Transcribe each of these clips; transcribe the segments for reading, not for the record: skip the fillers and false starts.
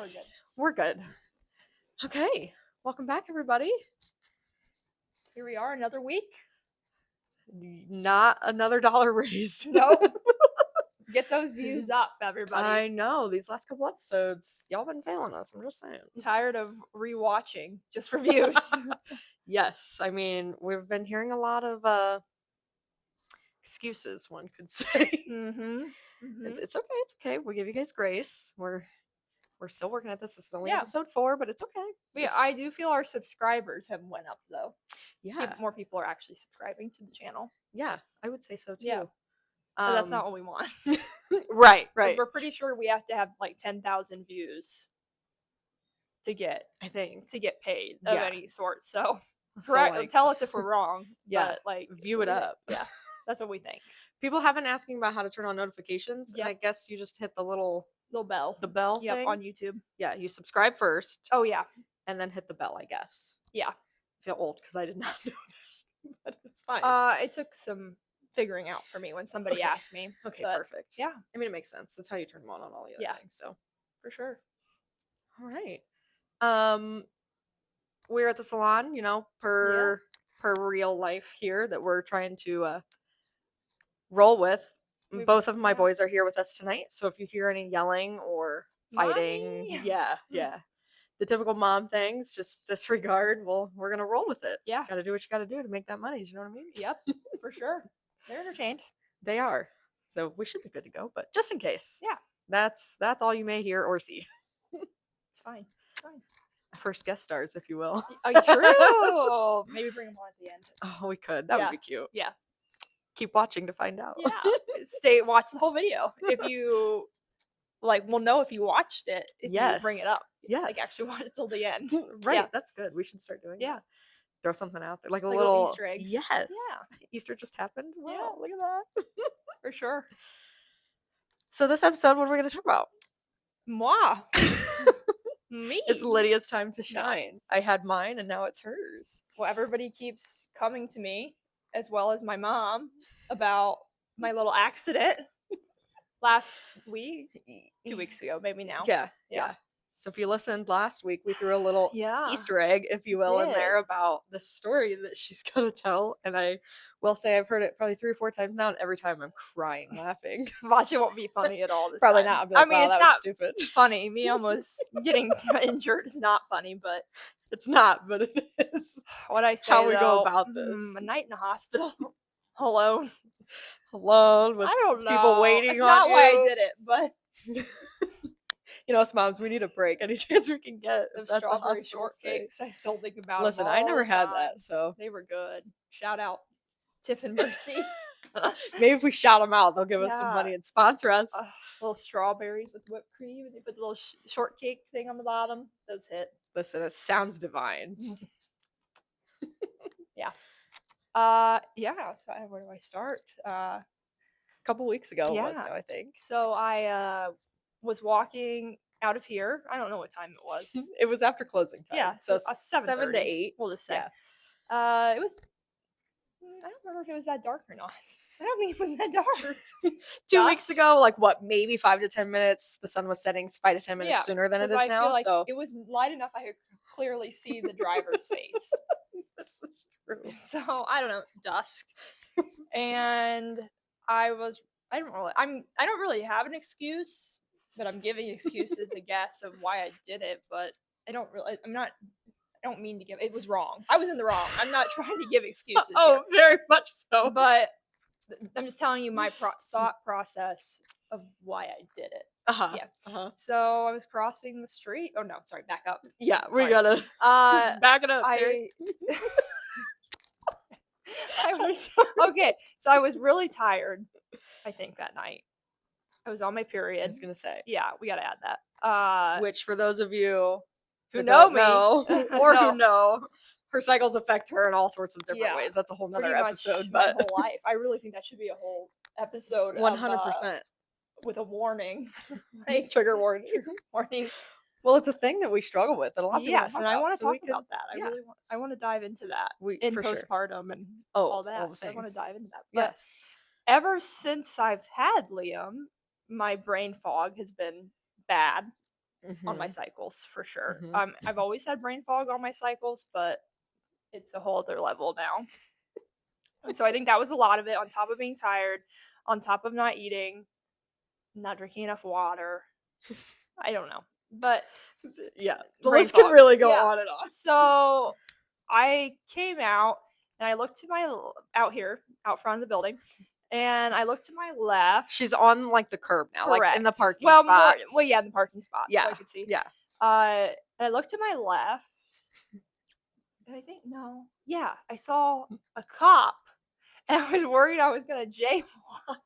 we're good. We're good. Okay. Welcome back, everybody. Here we are, another week. Not another dollar raised. Nope. Get those views up, everybody. I know. These last couple episodes, y'all been failing us. I'm just saying. I'm tired of rewatching just for views. Yes. I mean, we've been hearing a lot of excuses, one could say. Mm-hmm. It's okay. It's okay. We'll give you guys grace. We're still working at this. This is only Yeah. episode 4, but it's okay. I do feel our subscribers have went up, though. Yeah. More people are actually subscribing to the channel. Yeah, I would say so, too. Yeah. But that's not what we want. Right. We're pretty sure we have to have like 10,000 views to get paid of any sort. So, tell us if we're wrong. Yeah, but view it up. Yeah, that's what we think. People have been asking about how to turn on notifications. Yep. And I guess you just hit the little bell. The bell thing on YouTube. Yeah, you subscribe first. Oh yeah, and then hit the bell. I guess. Yeah. I feel old because I did not know that, but it's fine. It took some figuring out for me when somebody asked me. Okay, but perfect. Yeah, I mean, it makes sense. That's how you turn them on all the other things. So for sure. All right. We're at the salon, per real life here that we're trying to roll with. Both of my boys are here with us tonight, so if you hear any yelling or fighting, Mommy. yeah, the typical mom things, just disregard. Well, we're gonna roll with it. Yeah, gotta do what you gotta do to make that money. You know what I mean? Yep, for sure. They're entertained. They are, so we should be good to go. But just in case, yeah, that's all you may hear or see. It's fine. It's fine. First guest stars, if you will. True. Maybe bring them on at the end. Oh, we could. That would be cute. Yeah. Keep watching to find out. Yeah. Watch the whole video. If you we'll know if you watched it if you bring it up. Yes. Actually watch it till the end. Right. Yeah. That's good. We should start doing that. Throw something out there. Like a little little Easter eggs. Yes. Yeah. Easter just happened. Wow, Yeah. look at that. For sure. So this episode, what are we gonna talk about? Moi. Me. It's Lydia's time to shine. I had mine and now it's hers. Well, everybody keeps coming to me, as well as my mom, about my little accident last week, 2 weeks ago, maybe now. Yeah. So if you listened last week, we threw a little Easter egg, if you will, in there about the story that she's gonna tell. And I will say I've heard it probably 3 or 4 times now, and every time I'm crying laughing. Watch, it won't be funny at all this Probably time. not. Like, wow, it's not stupid. Funny. Me almost getting injured is not funny, but it's not, but it is. What I say, how we go about this. A night in the hospital alone with I don't know. people waiting That's on not you. why I did it, but us moms, we need a break any chance we can get. Those strawberry shortcakes, I still think about. Listen, I never had that, so they were good. Shout out Tiff and Mercy. Maybe if we shout them out, they'll give us some money and sponsor us. Little strawberries with whipped cream, and they put the little shortcake thing on the bottom. Those hit. Listen, it sounds divine. Yeah. So where do I start? A couple weeks ago, it was now, I think. So I was walking out of here. I don't know what time it was. It was after closing time. Yeah, so 7 to 8. We'll just say. Yeah. It was. I don't remember if it was that dark or not. I don't think it was that dark. 2 weeks ago, maybe 5 to 10 minutes. The sun was setting 5 to 10 minutes sooner than it is now. Feel like so it was light enough I could clearly see the driver's face. This is true. So I don't know, dusk, and I don't really have an excuse, but I'm giving excuses, I guess, of why I did it. But I don't mean to give. It was wrong. I was in the wrong. I'm not trying to give excuses. Oh, very much so. But I'm just telling you my thought process of why I did it. So I was crossing the street. Oh no, sorry, back up. Yeah, we gotta back it up. Okay. So I was really tired, I think, that night. I was on my period. I was gonna say. Yeah, we gotta add that. Which, for those of you who know me or who know, her cycles affect her in all sorts of different ways. That's a whole nother episode. But my whole life, I really think that should be a whole episode. 100%. With a warning, trigger warning. Well, it's a thing that we struggle with, and a lot of people and I want to talk about that. I want to dive into that in postpartum and all that. So I want to dive into that. But ever since I've had Liam, my brain fog has been bad, on my cycles for sure. Mhm. I've always had brain fog on my cycles, but it's a whole other level now. And so I think that was a lot of it, on top of being tired, on top of not eating, not drinking enough water. I don't know. But Yeah, the brain list can fog. really go Yeah. on and on. So I came out and I looked to out here, out front of the building, and I looked to my left. She's on like the curb now, like in the Correct. parking Well, spots. well, yeah, in the parking spot, so I Yeah, could see. yeah. And I looked to my left, and I think I saw a cop, and I was worried I was gonna jaywalk.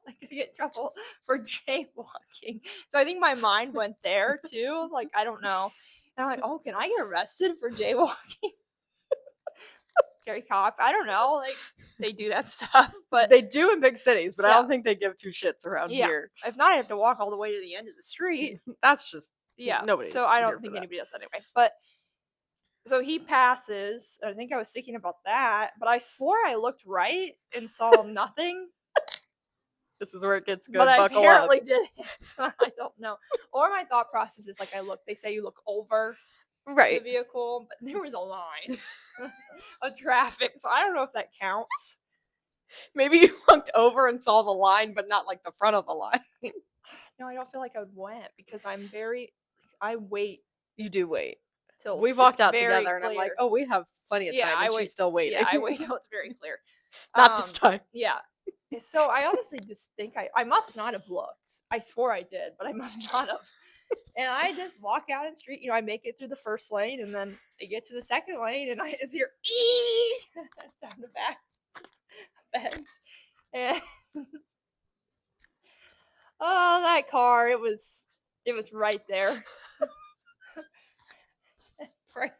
I could get in trouble for jaywalking. So I think my mind went there too. Like, I don't know. And I'm like, oh, can I get arrested for jaywalking? Carry cop. I don't know. Like, they do that stuff, but They do in big cities, but I Yeah. don't think they give two shits around yeah. here. If not, I have to walk all the way to the end of the street. That's just Yeah. nobody's So I here don't for think that. anybody does that anyway. But so he passes. I think I was thinking about that, but I swore I looked right and saw nothing. This is where it gets good. But I Buckle apparently up. didn't. I don't know. Or my thought process is like they say you look over the Right. vehicle, but there was a line of traffic, so I don't know if that counts. Maybe you looked over and saw the line, but not like the front of the line. No, I don't feel like I went because I wait You do wait. till We it's walked out very together, and I'm like, clear. oh, we have plenty of time, and she's still waiting. Yeah, I wait till it's very clear. Not this time. Yeah. So I honestly just think I must not have looked. I swore I did, but I must not have. And I just walk out in the street. I make it through the first lane, and then I get to the second lane, and I just hear ee down the back fence. And oh, that car! It was right there, right.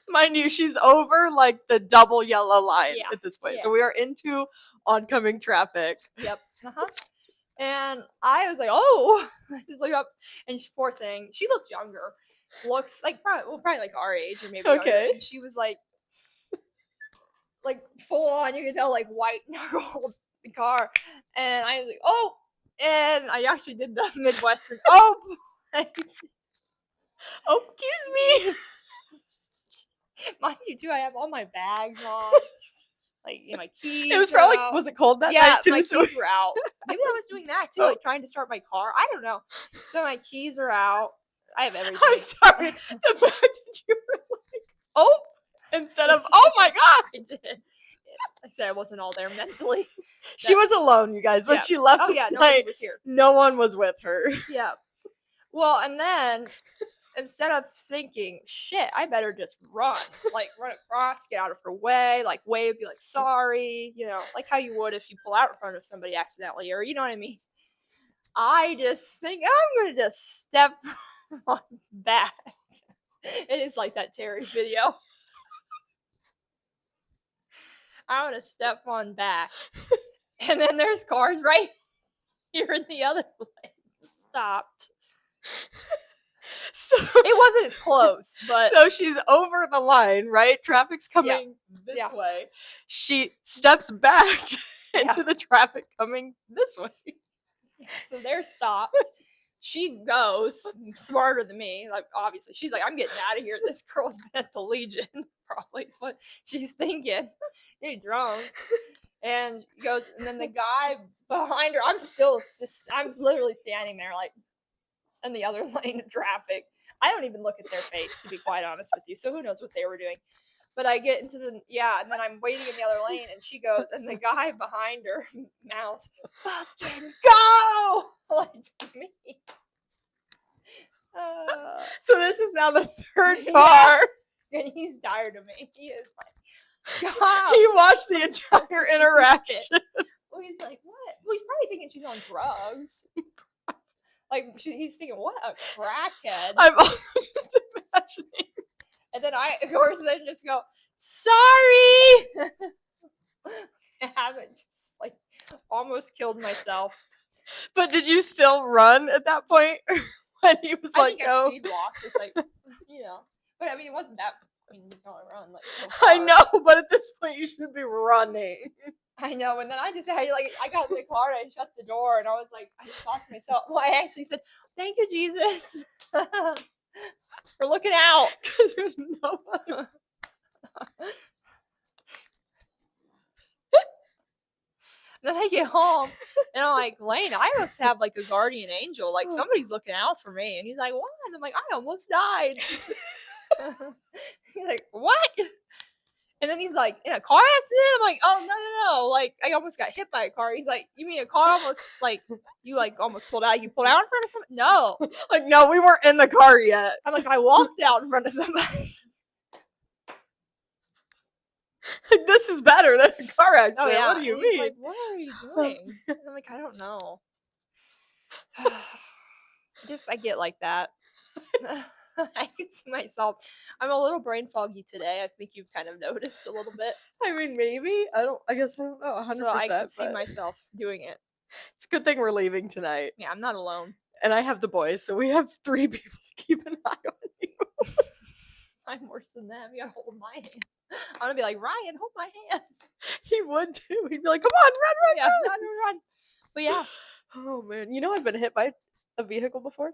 Mind you, she's over like the double yellow line Yeah, at this point. yeah. So we are into oncoming traffic. Yep. And I was like, oh, I just look up, and poor thing, she looked younger. Looks like probably like our age or maybe younger. Okay. And she was like full on, you could tell, like white knuckled the car. And I was like, oh, and I actually did the Midwestern. Oh, Oh, excuse me. mind you, too, I have all my bags on, like my keys. It was probably out. was it cold that Yeah, night too? my So keys were out. Maybe I was doing that too, like trying to start my car. I don't know. So my keys are out. I have everything. I'm sorry. The fact that you were like, oh, instead of, oh my God. I did. I said I wasn't all there mentally. She was alone, you guys. When Yeah. she left Oh yeah, this nobody night, was here. no one was with her. Yeah. Well, and then instead of thinking, shit, I better just run across, get out of her way, like wave, be like, sorry, like how you would if you pull out in front of somebody accidentally, or you know what I mean? I just think I'm gonna just step on back. It is like that Terry video. I'm gonna step on back. And then there's cars right here in the other lane. Stopped. So it wasn't as close, but so she's over the line, right? Traffic's coming this way. She steps back into the traffic coming this way. So they're stopped. She goes smarter than me. Like, obviously, she's like, I'm getting out of here. This girl's been at the Legion. Probably is what she's thinking. You're drunk. And she goes, and then the guy behind her, I'm literally standing there, like, in the other lane of traffic. I don't even look at their face, to be quite honest with you. So who knows what they were doing. But I get into and then I'm waiting in the other lane, and she goes, and the guy behind her mouths, fucking go! Like, to me. So this is now the third car. And he's tired of me. He is like, God. He watched the entire interaction. Well, he's like, what? Well, he's probably thinking she's on drugs. Like, he's thinking, what a crackhead. I'm also just imagining. And then I, of course, then just go, sorry! I haven't just, like, almost killed myself. But did you still run at that point? When he was I like, think go? I speed walked, just like, But, I mean, it wasn't that, you don't run, like, so I far. know, but at this point you should be running. I know, and then I got in the car and I shut the door, and I was like, I just thought to myself, well, I actually said, thank you, Jesus. We're looking out. Because there's no other. Then I get home and I'm like, Lane, I must have like a guardian angel. Like somebody's looking out for me. And he's like, what? I'm like, I almost died. He's like, what? And then he's like, in a car accident? I'm like, oh, no. Like, I almost got hit by a car. He's like, you mean a car almost, like, you, like, almost pulled out? You pulled out in front of somebody? No. Like, no, we weren't in the car yet. I'm like, I walked out in front of somebody. Like, this is better than a car accident. Oh, yeah. What do you And mean? he's like, what are you doing? And I'm like, I don't know. I get like that. I can see myself. I'm a little brain foggy today. I think you've kind of noticed a little bit. I mean, maybe. I guess I don't know 100%. So I can see myself doing it. It's a good thing we're leaving tonight. Yeah, I'm not alone. And I have the boys, so we have 3 people to keep an eye on you. I'm worse than them. You gotta hold my hand. I'm gonna be like, Ryan, hold my hand. He would too. He'd be like, come on, run, Yeah, run. But yeah. Oh, man. You know I've been hit by a vehicle before?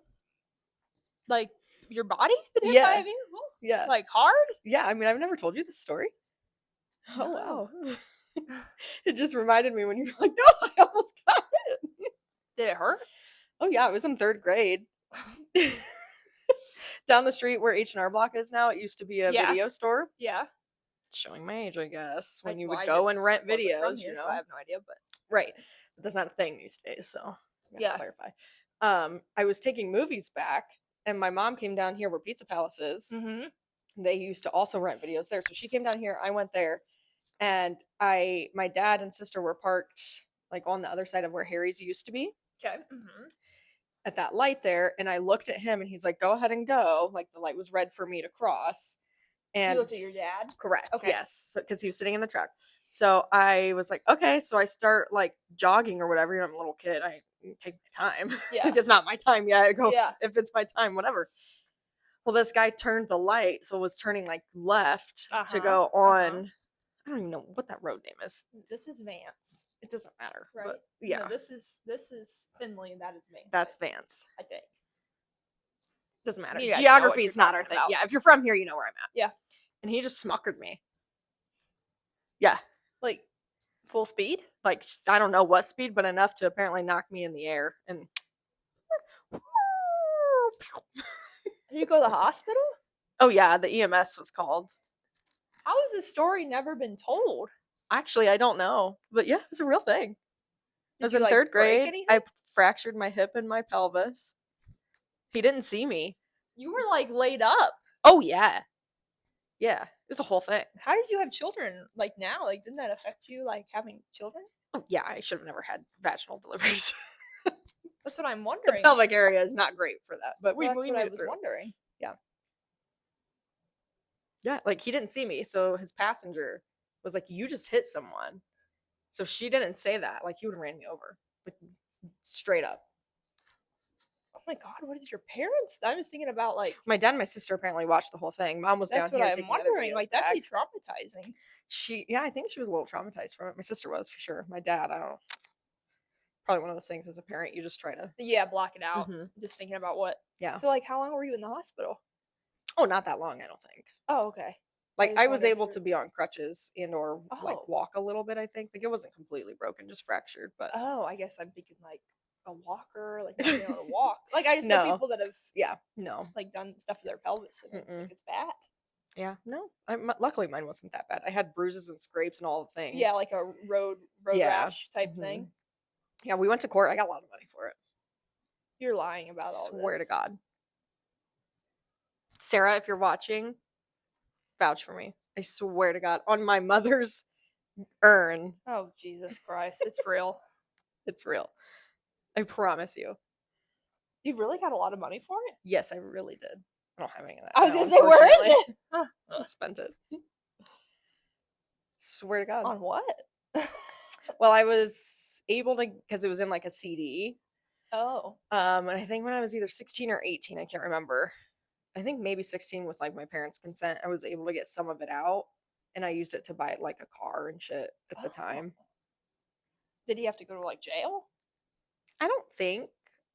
Like, your body's been hit by a vehicle? Yeah. Like, hard? Yeah, I mean, I've never told you this story. No. Oh, wow. It just reminded me when you were like, no, I almost got hit. Did it hurt? Oh, yeah, it was in 3rd grade. Down the street where H&R Block is now, it used to be a video store. Yeah. Showing my age, I guess. When you Well, would I go just and rent wasn't from videos, here, you know. so I have no idea, but Right. But that's not a thing these days, so I Yeah. gotta clarify. I was taking movies back, and my mom came down here where Pizza Palace is. mm-hmm. They used to also rent videos there. So she came down here, I went there, and my dad and sister were parked like on the other side of where Harry's used to be. Okay. Mm-hmm. At that light there, and I looked at him and he's like, go ahead and go. Like the light was red for me to cross. And You looked at your dad? correct. Okay. Yes. Because he was sitting in the truck. So I was like, okay. So I start like jogging or whatever. You know, I'm a little kid. I take my time. Yeah. Like, it's not my time yet. I go, Yeah. if it's my time, whatever. Well, this guy turned the light, so it was turning like left to go on. I don't even know what that road name is. This is Vance. It doesn't matter. Right. But yeah. No, this is Finley, and that is Vance. That's Vance. I think. Doesn't matter. You guys know what Geography you're is not our talking thing. about. Yeah, if you're from here, you know where I'm at. Yeah. And he just smuckered me. Yeah. Like, full speed? Like, I don't know what speed, but enough to apparently knock me in the air. And Did you go to the hospital? oh yeah, the EMS was called. How has this story never been told? Actually, I don't know, but yeah, it's a real thing. I was you, in like, 3rd break grade. anything? I fractured my hip and my pelvis. He didn't see me. You were like laid up. Oh yeah, yeah, it was a whole thing. How did you have children like now? Like, didn't that affect you, like having children? Oh yeah, I should have never had vaginal deliveries. That's what I'm The wondering. pelvic area is not great for that, but Well, that's we what I made it was through. wondering. Yeah, like he didn't see me, so his passenger was like, "You just hit someone." So she didn't say that. Like he would have ran me over, like straight up. Oh my god, what did your parents? I was thinking about like. My dad and my sister apparently watched the whole thing. Mom was That's down what here I'm taking other wondering. videos Like back. that'd be traumatizing. Yeah, I think she was a little traumatized from it. My sister was for sure. My dad, I don't know. Probably one of those things as a parent, you just try to. Yeah, block it out. Mhm. Just thinking about what. Yeah. So like, how long were you in the hospital? Oh, not that long, I don't think. Oh, okay. Like just I was wondered if able you- to be on crutches and or Oh. like walk a little bit. I think like it wasn't completely broken, just fractured. But Oh, I guess I'm thinking like a walker, like not being able to walk. Like I just know No. people that have yeah, no, like done stuff to their pelvis and Mm-mm. like, it's bad. yeah, no. Luckily, mine wasn't that bad. I had bruises and scrapes and all the things. Yeah, like a road Yeah. rash type Mhm. thing. Yeah, we went to court. I got a lot of money for it. You're lying about all this. Swear to God. Sarah, if you're watching, vouch for me. I swear to God. On my mother's urn, Oh Jesus Christ, it's real. it's real. I promise you. You really got a lot of money for it? Yes, I really did. I don't have any of that. I was now, gonna say, where is unfortunately. it? I spent it. Swear to God. On what? Well, I was able to, because it was in like a CD. Oh. And I think when I was either 16 or 18, I can't remember. I think maybe 16 with like my parents' consent, I was able to get some of it out, and I used it to buy like a car and shit at the time. Did he have to go to like jail? I don't think.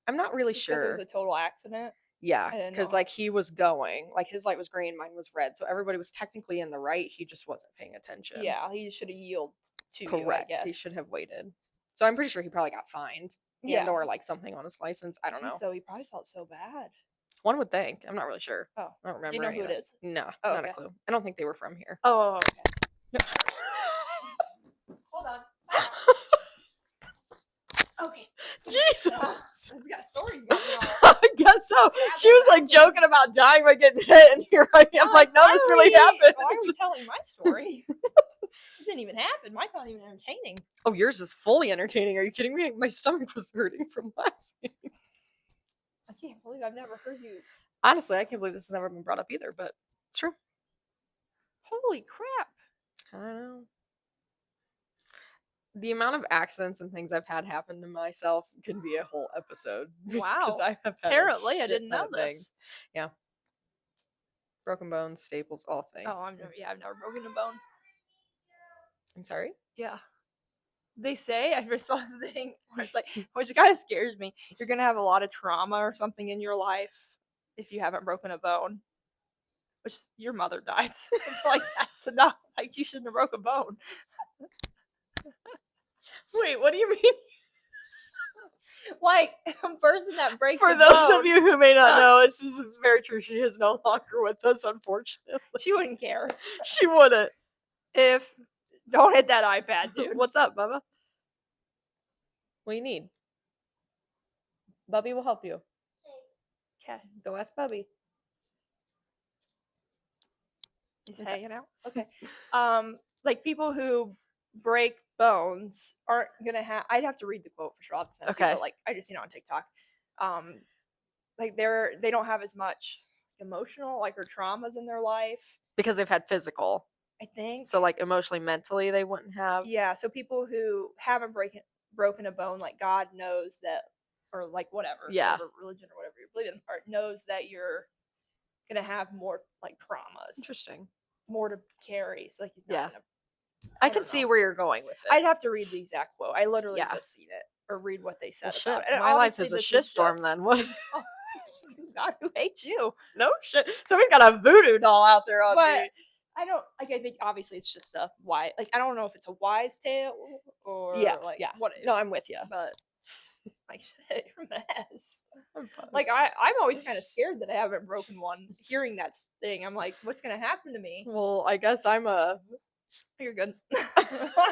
I'm not really Just 'cause it was sure. a total accident. Yeah, I didn't because know. like he was going, like his light was green, mine was red, so everybody was technically in the right. He just wasn't paying attention. Yeah, he should have yielded to you, I Correct. He guess. should have waited. So I'm pretty sure he probably got fined and Yeah. or like something on his license. I don't know. So he probably felt so bad. One would think. I'm not really sure. Oh, I don't do you remember know any who of it that. is? No, Oh, not a okay. clue. I don't think they were from here. Oh, okay. Hold on. Okay. Jesus. He's got stories going on. I guess so. She was like joking about dying by getting hit, and here I am, like, no, this really happened. Why are we telling my story? It didn't even happen. Mine's not even entertaining. Oh, yours is fully entertaining. Are you kidding me? My stomach was hurting from laughing. I can't believe I've never heard you. Honestly, I can't believe this has never been brought up either, but it's true. Holy crap. I know. The amount of accidents and things I've had happen to myself can be a whole episode. Wow. Because I have had Apparently, a I didn't shit ton know of this. things. Yeah. Broken bones, staples, all things. Oh, I've never broken a bone. I'm sorry? Yeah. They say, I just saw this thing where it's like, which kind of scares me. You're going to have a lot of trauma or something in your life if you haven't broken a bone. Which your mother died. It's like, that's enough. Like, you shouldn't have broke a bone. Wait, what do you mean? Like, a person that breaks For a those bone, of you who may not know, this is very true. She is no longer with us, unfortunately. she wouldn't care. She wouldn't. If, don't hit that iPad, dude. What's up, Bubba? What do you need? Bubby will help you. Okay. Go ask Bubby. He's Okay. hanging out. Okay. Like people who break bones aren't gonna have. I'd have to read the quote for sure. I'll send it to you, Okay. but like I just seen it on TikTok. Like they don't have as much emotional like or traumas in their life. Because they've had physical. I think. So like emotionally, mentally, they wouldn't have. Yeah. So people who haven't broken a bone, like God knows that, or like whatever, Yeah. whatever religion or whatever you believe in, or knows that you're gonna have more like traumas, Interesting. more to carry. So like he's not Yeah. gonna. I don't can see know. where you're going with it. I'd have to read the exact quote. I literally Yeah. just seen it or read what they said Well, about shit. it. And My life obviously is a this shitstorm just- then. What? Oh, God, who hates you? No shit. Somebody's got a voodoo doll out there on But me. I don't like. I think obviously it's just a why. Like I don't know if it's a wise tale or Yeah. like Yeah. what. No, I'm with you. But like shit, you're a mess. I'm fine. Like I'm always kind of scared that I haven't broken one. Hearing that thing, I'm like, what's gonna happen to me? Well, I guess I'm a. You're good.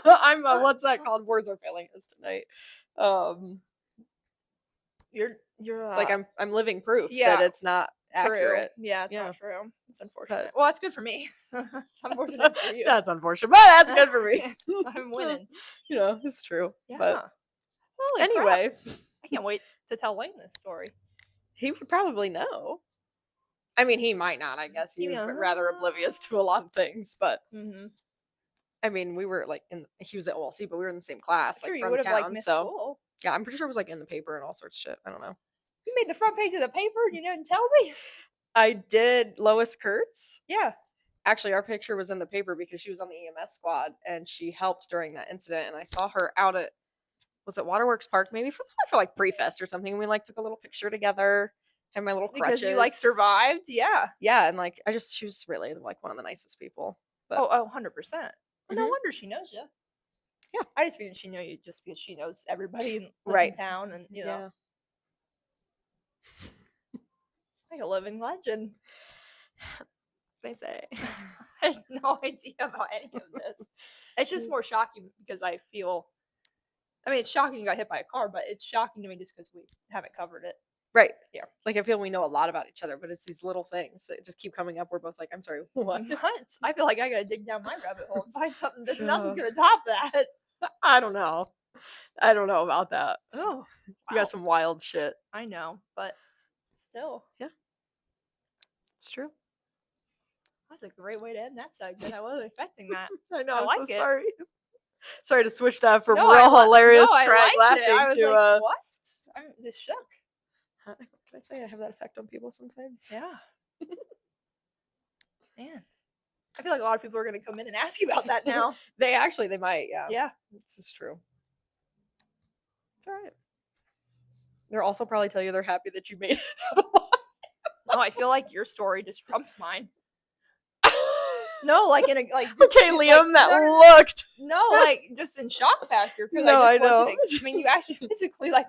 I'm a. What's that called? Words are failing us tonight. You're Like I'm living proof yeah, that it's not true. accurate. Yeah, it's Yeah. not true. It's unfortunate. But Well, that's good for me. Unfortunate for you. That's unfortunate, but that's good for me. I'm winning. You know, it's true. Yeah. But Holy anyway, crap. I can't wait to tell Lane this story. he would probably know. I mean, he might not. I guess he was rather oblivious to a lot of things. But I mean, we were like he was at OLC, but we were in the same class, Sure, like you from would have town. like missed So school. yeah, I'm pretty sure it was like in the paper and all sorts of shit. I don't know. You made the front page of the paper and you didn't tell me? I did. Lois Kurtz. Yeah. Actually, our picture was in the paper because she was on the EMS squad and she helped during that incident. And I saw her out at, was it Waterworks Park? Maybe for like pre-fest or something. And we like took a little picture together. Had my little crutches. Because you like survived? Yeah. Yeah, and like she was really like one of the nicest people. But, 100%. Well, no wonder she knows you. Yeah. I just figured she knew you just because she knows everybody in Right. town and you know. Yeah. Like a living legend. What I say? I have no idea about any of this. It's just more shocking because I feel. I mean, it's shocking you got hit by a car, but it's shocking to me just because we haven't covered it. Right. Yeah. Like I feel we know a lot about each other, but it's these little things that just keep coming up. We're both like, I'm sorry, what? I feel like I gotta dig down my rabbit hole and find something. There's nothing gonna top that. I don't know. I don't know about that. Oh, You got some wild shit. I know, but still. Yeah. It's true. That's a great way to end that segment. I wasn't expecting that. I know. I I'm like so it. sorry. Sorry to switch that from No, real hilarious I Craig liked laughing it. I was to like, what? I'm just shook. Can I say I have that effect on people sometimes? Yeah. Man. I feel like a lot of people are gonna come in and ask you about that now. They might, yeah. Yeah. This is true. It's alright. They'll also probably tell you they're happy that you made it out alive. know. I feel like your story just trumps mine. No, like in a like. Just, Okay, like, Liam, that no, looked. no, like just in shock factor because No, I I just wasn't. know. I mean, you actually physically like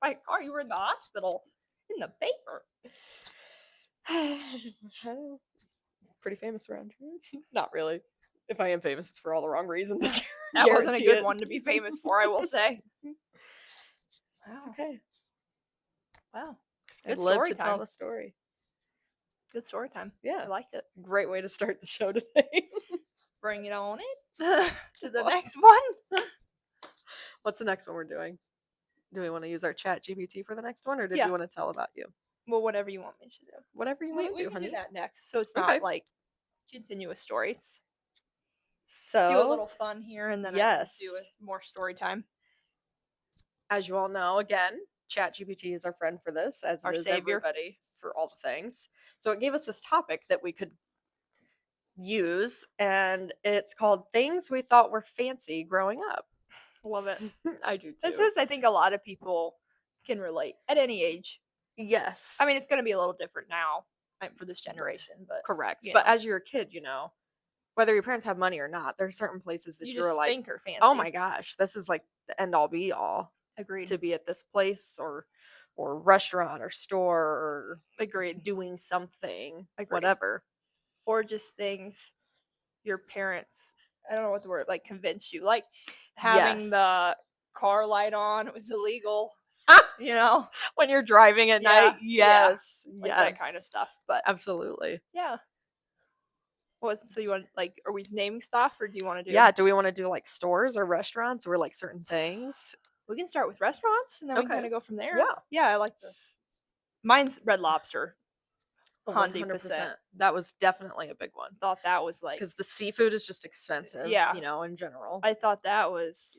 my car. You were in the hospital in the paper. Pretty famous around here. Not really. If I am famous, it's for all the wrong reasons. That wasn't a Guarantee good it. one to be famous for, I will say. It's Wow. okay. Wow. I've Good lived story to tell time. the story. Good story time. Yeah. I liked it. Great way to start the show today. Bring it on it to the next one. What's the next one we're doing? Do we want to use our chat GPT for the next one, or did Yeah. you want to tell about you? Well, whatever you want me to do. Whatever you want to We do, can honey. do that next, so it's Okay. not like continuous stories. So Do a little fun here, and then I can yes. do more story time. As you all know, again, ChatGPT is our friend for this, as Our it is savior. everybody for all the things. So it gave us this topic that we could use, and it's called Things We Thought Were Fancy Growing Up. Love it. I do too. This is, I think, a lot of people can relate at any age. Yes. I mean, it's going to be a little different now for this generation, but correct. you But know. as you're a kid, whether your parents have money or not, there are certain places that you you're just like, think are fancy. oh my gosh, this is like the end all be all. Agreed. To be at this place or restaurant or store or Agreed. doing something. Agreed. Whatever. Or just things your parents, I don't know what the word, like convinced you. Like having the car light on, it was illegal. You know? When you're driving at night. Yes. Like that kind of stuff. But absolutely. yeah. So you want, like, are we naming stuff, or do you want to do? Yeah, do we want to do like stores or restaurants or like certain things? We can start with restaurants and then we Okay. kind of go from there. Yeah. Yeah, I like mine's Red Lobster. 100%. That was definitely a big one. Thought that was like, because the seafood is just expensive. Yeah. In general. I thought that was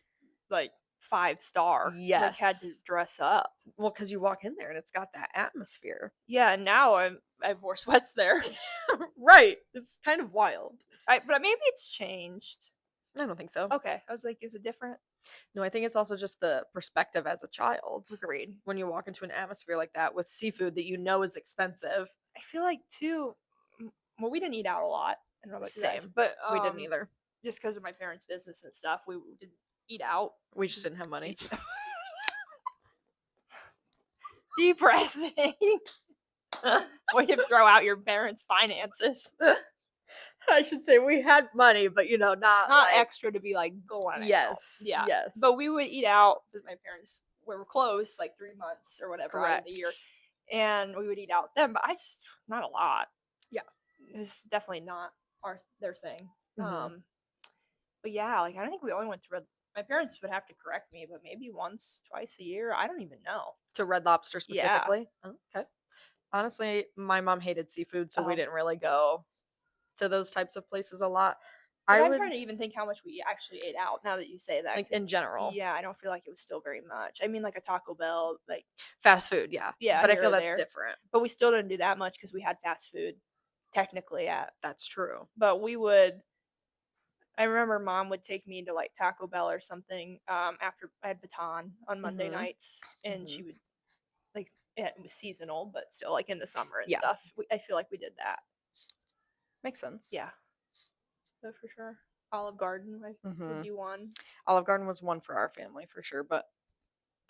like 5-star. Like, Yes. had to dress up. Well, because you walk in there and it's got that atmosphere. Yeah, and now I wore sweats there. Right. It's kind of wild. But maybe it's changed. I don't think so. Okay. I was like, is it different? No, I think it's also just the perspective as a child. Agreed. When you walk into an atmosphere like that with seafood that you know is expensive. I feel like too. Well, we didn't eat out a lot. I don't know about you guys, Same. but We didn't either. Just because of my parents' business and stuff, we didn't eat out. We just didn't have money. Depressing. Way to throw out your parents' finances. I should say we had money, but not like, extra to be like going out. Yes. Yeah. Yes. But we would eat out because my parents were close like 3 months or whatever out of correct. the year, and we would eat out then. But not a lot. Yeah. It's definitely not their thing. Mhm. But yeah, like I don't think we only went to my parents would have to correct me, but maybe once, twice a year. I don't even know. To Red Lobster Yeah. specifically? Oh, okay. Honestly, my mom hated seafood, so we Oh. didn't really go to those types of places a lot. But I'm trying to even think how much we actually ate out now that you say that. like in general. Yeah, I don't feel like it was still very much. I mean, like a Taco Bell, like Fast food, yeah. Yeah, But I here feel or that's there. different. But we still didn't do that much because we had fast food, technically That's true. But we would. I remember Mom would take me to like Taco Bell or something after I had Baton on Monday Mhm. nights, and she Mhm. would like it was seasonal, but still like in the summer and Yeah. stuff. I feel like we did that. Makes sense. Yeah, but for sure. Olive Garden would Mhm. be one. Olive Garden was one for our family for sure, but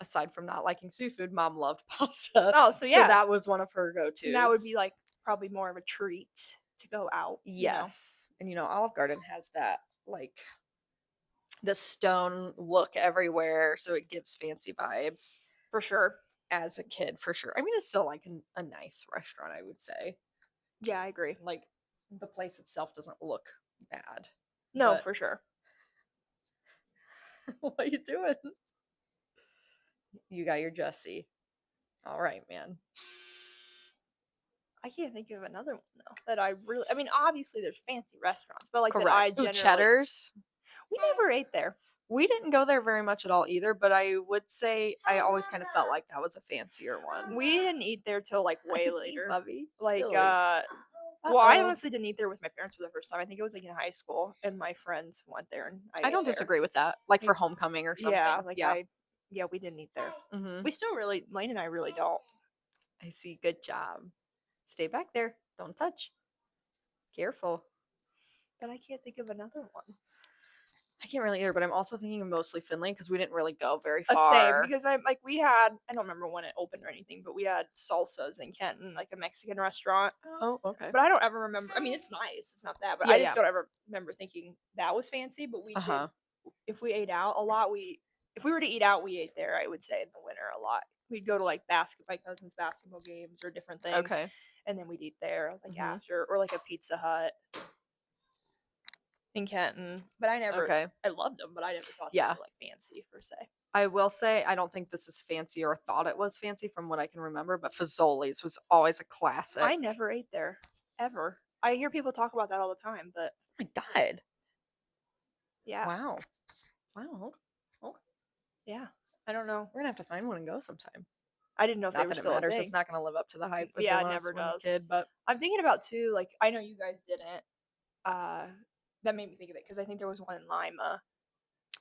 aside from not liking seafood, Mom loved pasta. Oh, so yeah, that was one of her go-tos. and that would be like probably more of a treat to go out. Yes. And Olive Garden has that like the stone look everywhere, so it gives fancy vibes for sure. As a kid, for sure. I mean, it's still like a nice restaurant, I would say. Yeah, I agree. Like the place itself doesn't look bad. No, for sure. What are you doing? You got your Jussie. All right, man. I can't think of another one though that I really. I mean, obviously there's fancy restaurants, but like correct. that I Ooh, generally. Cheddar's. We never ate there. We didn't go there very much at all either, but I would say I always kind of felt like that was a fancier one. We didn't eat there till like way later. Bubby. Like Silly. well, I honestly didn't eat there with my parents for the first time. I think it was like in high school, and my friends went there, and I don't disagree with that. Like for homecoming or something. Yeah, like we didn't eat there. Mhm. We still really, Lane and I really don't. I see. Good job. Stay back there. Don't touch. Careful. But I can't think of another one. I can't really either, but I'm also thinking of mostly Finley because we didn't really go very Same, far. because I'm like we had I don't remember when it opened or anything, but we had salsas in Kenton, like a Mexican restaurant. Oh, okay. But I don't ever remember. I mean, it's nice. It's not that, but Yeah, I just yeah. don't ever remember thinking that was fancy. But we Uh-huh. did. If we ate out a lot, if we were to eat out, we ate there. I would say in the winter a lot. We'd go to like my cousin's basketball games or different things, Okay. and then we'd eat there like Mhm. after, or like a Pizza Hut in Kenton. But I never. Okay. I loved them, but I never thought Yeah. these were like fancy per se. I will say I don't think this is fancy or thought it was fancy from what I can remember, but Fazoli's was always a classic. I never ate there ever. I hear people talk about that all the time, but Oh my God. yeah, Wow. Wow. Oh, yeah, I don't know. we're gonna have to find one and go sometime. I didn't know if they Not were that it still a matters. thing. It's not gonna live up to the hype as Yeah, it it was never when I was does. a kid, but I'm thinking about too, like I know you guys didn't. Uh, that made me think of it because I think there was one in Lima.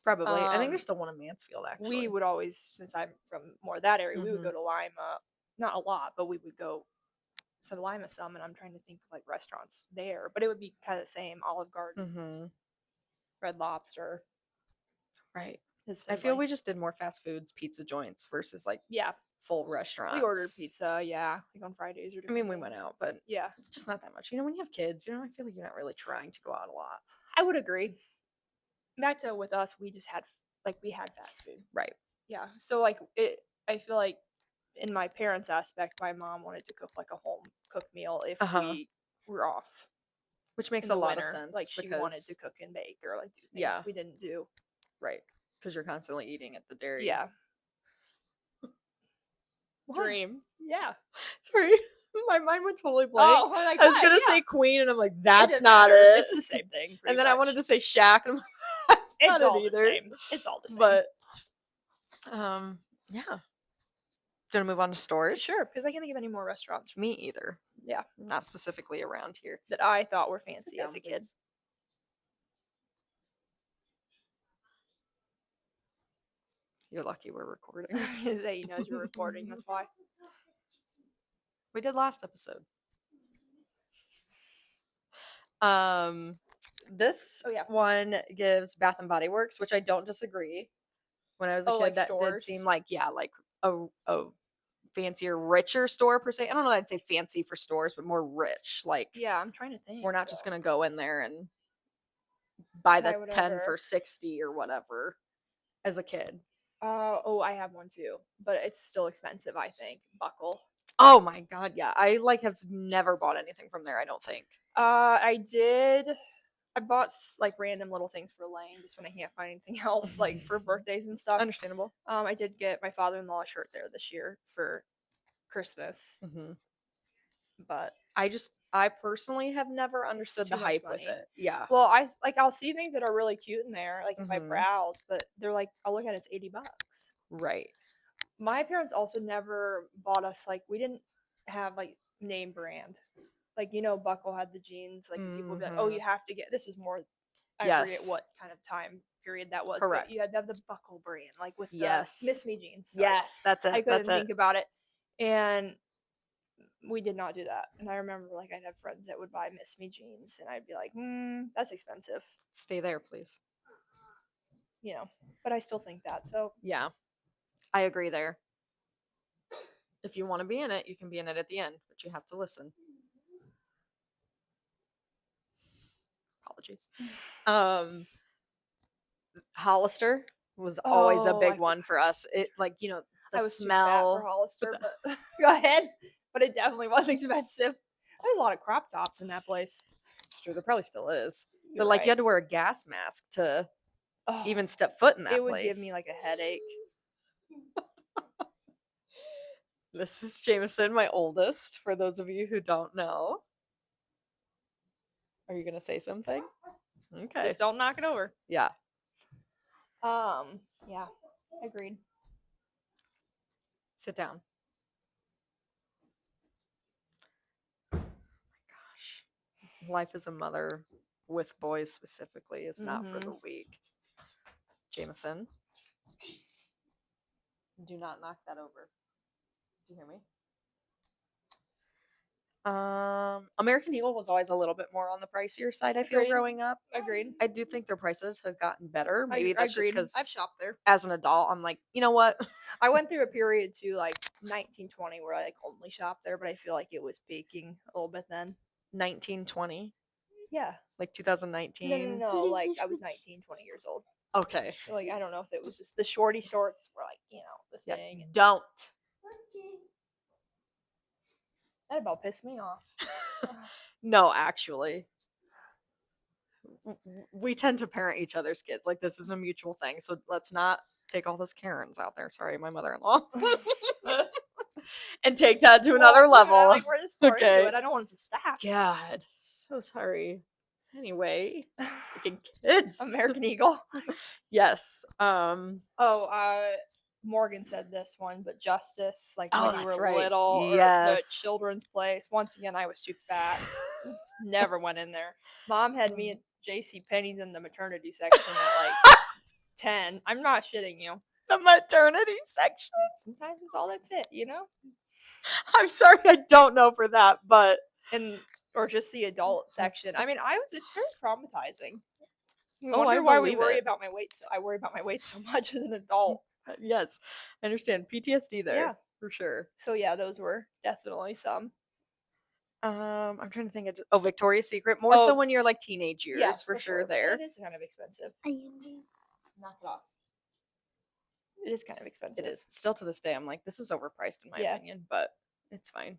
probably. I think Um, there's still one in Mansfield actually. we would always, since I'm from more that area, we would Mhm. go to Lima. Not a lot, but we would go to Lima some, and I'm trying to think of like restaurants there, but it would be kind of the same. Olive Garden, Mhm. Red Lobster, Right. is I feel Finley. we just did more fast foods, pizza joints versus like Yeah, full restaurants. we ordered pizza. Yeah, like on Fridays or I different. mean, we went out, but yeah, it's just not that much. You know, when you have kids, I feel like you're not really trying to go out a lot. I would agree. Back to with us, we just had we had fast food. Right. Yeah, so like it. I feel like in my parents' aspect, my mom wanted to cook like a home cooked meal if Uh-huh. we were off Which makes in a the lot of winter. sense Like she wanted to because cook and bake or like do things yeah, we didn't do. right. Because you're constantly eating at the dairy. Yeah, What? dream. Yeah. Sorry. My mind went totally blank. Oh, I'm like I was what? gonna Yeah. say queen and I'm like, It that's didn't not matter. it. It's the same thing. And then I wanted much. to say Shack and I'm like, that's It's not all it the either. same. It's all the same. But yeah. Gonna move on to stores? Sure, because I can't think of any more restaurants. Me either. Yeah, Not specifically around here. that I thought were Sit fancy down, as a kid. please. You're lucky we're recording. Say he knows you're recording. That's why. We did last episode. This Oh, yeah. one gives Bath and Body Works, which I don't disagree. When I was a Oh, kid, like that did stores? seem like like a fancier, richer store per se. I don't know. I'd say fancy for stores, but more rich. Like Yeah, I'm trying to think. we're not just gonna go in there and buy the Buy 10 for whatever. 60 or whatever. As a kid. Oh, I have one too, but it's still expensive. I think Buckle. Oh my god, yeah. I have never bought anything from there. I don't think. I did. I bought like random little things for Lane just when I can't find anything else, like for birthdays and stuff. Understandable. I did get my father-in-law a shirt there this year for Christmas, but I personally have never understood the too much hype with money. it. Yeah. well, I'll see things that are really cute in there, like if I browse, but they're like I'll look at it, it's $80. Right. My parents also never bought us like we didn't have like name brand. Like Buckle had the jeans. Like people would be like, "Oh, you have to get." This was more. I forget Yes. what kind of time period that was, Correct. but you had to have the Buckle brand, like with Yes. the Miss Me jeans. Sorry. Yes, that's it. I couldn't That's it. think about it, and we did not do that. And I remember like I'd have friends that would buy Miss Me jeans, and I'd be like, "That's expensive," Stay there, please. But I still think that. So Yeah. I agree there. If you want to be in it, you can be in it at the end, but you have to listen. Apologies. Hollister was always a big one for us. It the I was smell too fat for Hollister, but go ahead. But it definitely was expensive. There's a lot of crop tops in that place. It's true. There probably still is. You're But you right. had to wear a gas mask to Oh, even step foot in that it would place. give me like a headache. This is Jameson, my oldest, for those of you who don't know. Are you going to say something? Okay. Just don't knock it over. Yeah. Yeah, agreed. Sit down. Oh my gosh. Life as a mother with boys specifically is not for the weak. Jameson. Do not knock that over. Do you hear me? American Eagle was always a little bit more on the pricier side, I feel, Agreed. growing up. Agreed. I do think their prices have gotten better. Maybe that's just Agreed. because I've shopped there. as an adult, I'm like, you know what? I went through a period to like 1920 where I like only shopped there, but I feel like it was peaking a little bit then. 1920, Yeah. like No, 2019. Like I was 19, 20 years old. Okay. So, like I don't know if it was just the shorty shorts were like, the Yeah. thing. Don't. That about pissed me off. No, actually. We tend to parent each other's kids. Like, this is a mutual thing. So let's not take all those Karens out there. Sorry, my mother in law. And take that to another level. Like we're this far Okay. into it. I don't want it to stop. God. So sorry. Anyway, freaking kids. American Eagle. Yes. Morgan said this one, but Justice, like Oh, when you that's were right. little, or the Yes. children's place. Once again, I was too fat. Never went in there. Mom had me at J.C. Penney's in the maternity section at like 10. I'm not shitting you. The maternity section. Sometimes it's all that fit, you know? I'm sorry, I don't know for that, but Or just the adult section. I mean, it's very traumatizing. I Oh, I wonder why we believe worry it. about my weight. I worry about my weight so much as an adult. Yes, I understand PTSD there. Yeah. For sure. So yeah, those were definitely some. I'm trying to think of Victoria's Secret. More so when you're like teenage years, Yes, for sure there. It is kind of expensive. Knock it off. It is kind of expensive. It is. Still to this day, I'm like, this is overpriced in my opinion, but it's fine.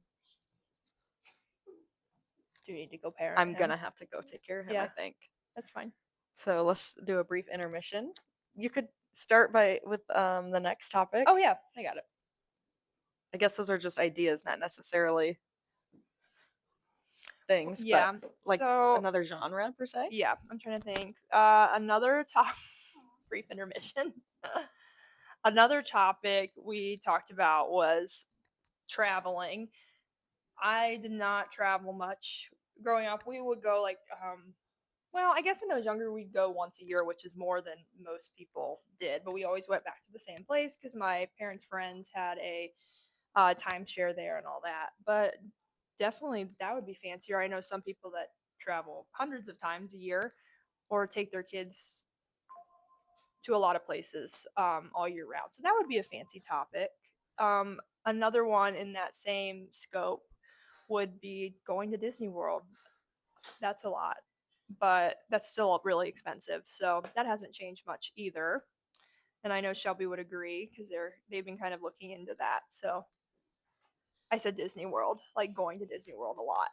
Do you need to go parent I'm him? gonna have to go take care of him, I think. That's fine. So let's do a brief intermission. You could start with the next topic. Oh yeah, I got it. I guess those are just ideas, not necessarily things, Yeah. but like so another genre per se. yeah, I'm trying to think. Another top brief intermission. Another topic we talked about was traveling. I did not travel much growing up. We would go like well, I guess when I was younger we'd go once a year, which is more than most people did, but we always went back to the same place because my parents' friends had a timeshare there and all that. But definitely that would be fancier. I know some people that travel hundreds of times a year or take their kids to a lot of places all year round. So that would be a fancy topic. Another one in that same scope would be going to Disney World. That's a lot, but that's still really expensive. So that hasn't changed much either. And I know Shelby would agree because they've been kind of looking into that. So I said Disney World, like going to Disney World a lot,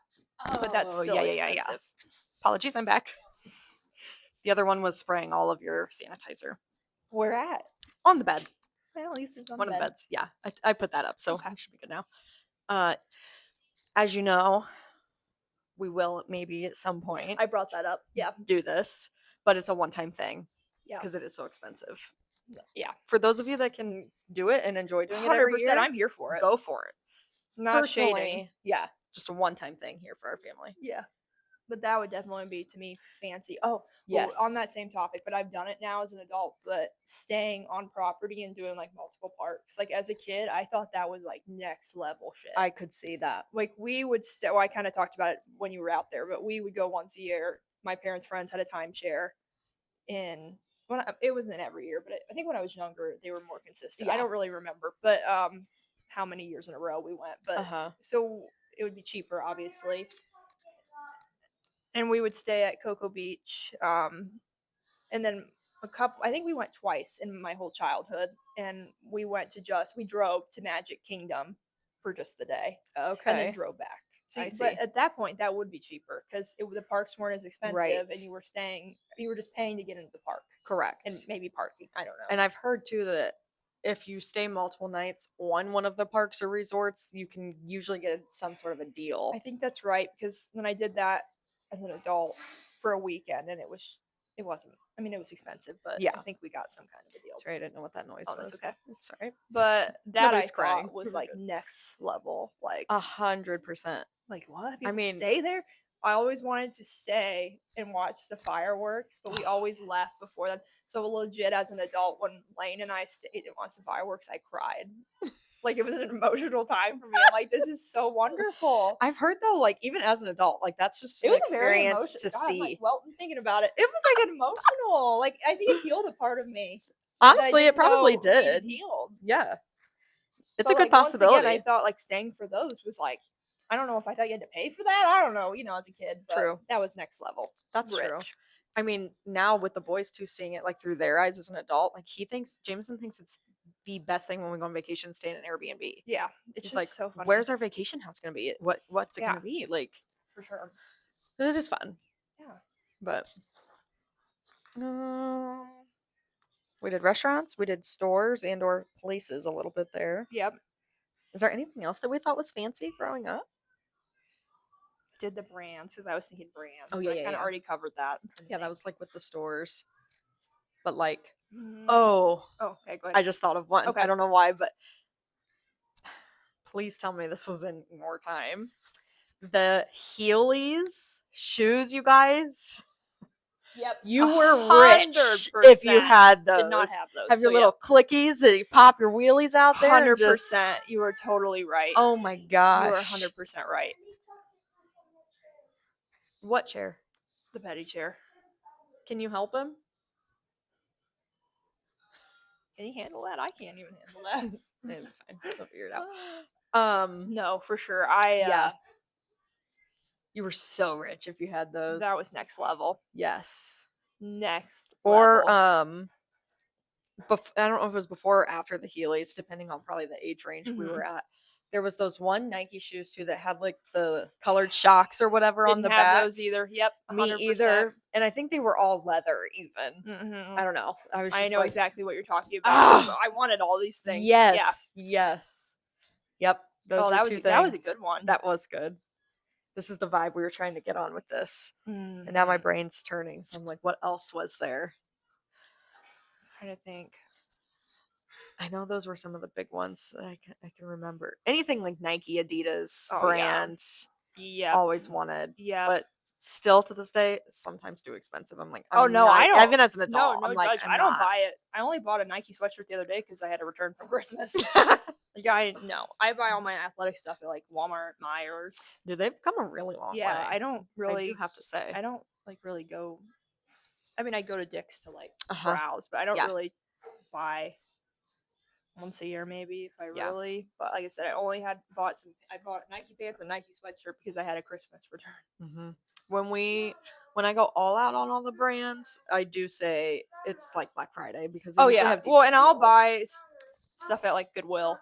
but that's still expensive. Apologies, I'm back. The other one was spraying all of your sanitizer. Where at? On the bed. Well, at least it's on one the of bed. the beds. Yeah, I put that up, so Okay. we should be good now. As you know, we will maybe at some point I brought that up. Yeah. do this, but it's a one-time thing. Yeah. Because it is so expensive. Yeah. For those of you that can do it and enjoy doing it every 100%. year, I'm here for it. go for it. Not Personally, shading. yeah, just a one-time thing here for our family. Yeah. But that would definitely be to me fancy. Oh, yes. Well, on that same topic, but I've done it now as an adult, but staying on property and doing like multiple parks. Like as a kid, I thought that was like next level shit. I could see that. Like we would well, I kind of talked about it when you were out there, but we would go once a year. My parents' friends had a timeshare it wasn't every year, but I think when I was younger, they were more consistent. Yeah. I don't really remember, but how many years in a row we went, but so it would be cheaper, obviously. And we would stay at Cocoa Beach, and then I think we went twice in my whole childhood, and we drove to Magic Kingdom for just the day, and then drove back. So, but at that point, that would be cheaper because the parks weren't as expensive, and you were just paying to get into the park. Correct. And maybe parking. I don't know. And I've heard too that if you stay multiple nights on one of the parks or resorts, you can usually get some sort of a deal. I think that's right because when I did that as an adult for a weekend, and it wasn't. I mean, it was expensive, but yeah. I think we got some kind of a deal. Sorry, I didn't know what that noise was. That's okay. It's alright. But that I thought was like next level, like 100%. Like what? People stay there? I always wanted to stay and watch the fireworks, but we always left before that. So legit, as an adult, when Lane and I stayed and watched the fireworks, I cried. Like, it was an emotional time for me. I'm like, this is so wonderful. I've heard though, like even as an adult, like that's just It an was a very experience emotional. to God, I'm like, see. well, I'm thinking about it. It was like emotional. Like, I think it healed a part of me that I Honestly, it didn't probably know needed did. healed. Yeah. It's a But good like once again, I possibility. thought like staying for those was like, I don't know if I thought you had to pay for that. I don't know, as a kid, but True. that was next level. That's true. Rich. I mean, now with the boys too, seeing it like through their eyes as an adult, like Jameson thinks it's the best thing when we go on vacation, stay in an Airbnb. Yeah, it's He's just like, so funny. where's our vacation house gonna be? What's it Yeah, gonna be? Like, for sure. it is fun. Yeah. But we did restaurants, we did stores and or places a little bit there. Yep. Is there anything else that we thought was fancy growing up? Did the brands because I was thinking brands. Oh And yeah, I yeah, kind of yeah. already covered that. Yeah, that was like with the stores. But like, Mm. oh, Oh, okay, go ahead. I just thought of one. Okay. I don't know why, but please tell me this was in your time. The Heelys shoes, you guys. Yep. You were rich if you had those. Did not have those. Have your so little clickies that you pop your wheelies out there and 100%. just. You were totally right. Oh my You gosh. were 100% right. What chair? The petty chair. Can you help him? Can you handle that? I can't even handle that. It's fine. We'll figure it out. No, for sure. Yeah. You were so rich if you had those. That was next level. Yes. Next Or level. I don't know if it was before or after the Heelys, depending on probably the age range we Mhm. were at. There was those one Nike shoes too that had like the colored shocks or whatever on Didn't the have back. those either. Yep, 100%. Me either. And I think they were all leather even. Mhm. I don't know. I was just I know like, exactly what you're talking about. I wanted all these things. Yeah. yes, yes. Yep. Those Oh, were that two was things. that was a good one. That was good. This is the vibe we were trying to get on with this. Mhm. And now my brain's turning. So I'm like, what else was there? trying to think. I know those were some of the big ones that I can remember. Anything like Nike, Adidas Oh, brand, yeah. always wanted. Yeah. But still to this day, sometimes too expentive. I'm like, Oh no, I don't. Even as an adult, No I'm like, judge. I don't buy it. I only bought a Nike sweatshirt the other day because I had a return from Christmas. Like I buy all my athletic stuff at like Walmart, Myers. Dude, they've come a really long way. Yeah, I don't really. I do have to say. I don't like really go. I mean, I go to Dick's to like Uh-huh. browse, but I don't Yeah. really buy once a year maybe if I Yeah. really. But like I said, I only had bought some. I bought Nike pants and Nike sweatshirt because I had a Christmas return. Mm-hmm. When I go all out on all the brands, I do say it's like Black Friday because they usually have decent Well, and I'll deals. buy stuff at like Goodwill.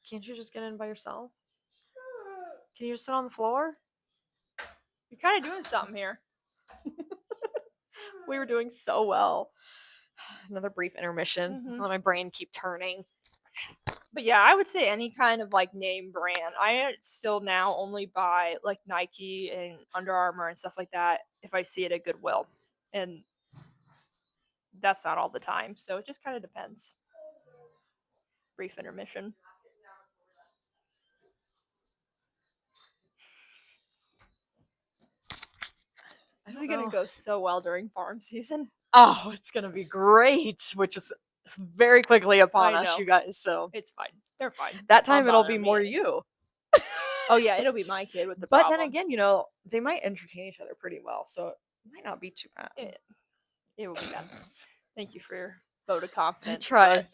Can't you just get in by yourself? Can you just sit on the floor? You're kind of doing something here. We were doing so well. Another brief intermission. Mhm. Let my brain keep turning. But yeah, I would say any kind of like name brand. I still now only buy like Nike and Under Armour and stuff like that if I see it at Goodwill. And that's not all the time. So it just kind of depends. Brief intermission. This is going to go so well during farm season. Oh, it's going to be great, which is very quickly upon us, you guys. So it's fine. They're fine. That time it'll be more you. Oh yeah, it'll be my kid with the But problem. then again, they might entertain each other pretty well, so it might not be too bad. It will be bad. Thank you for your vote of confidence. I tried.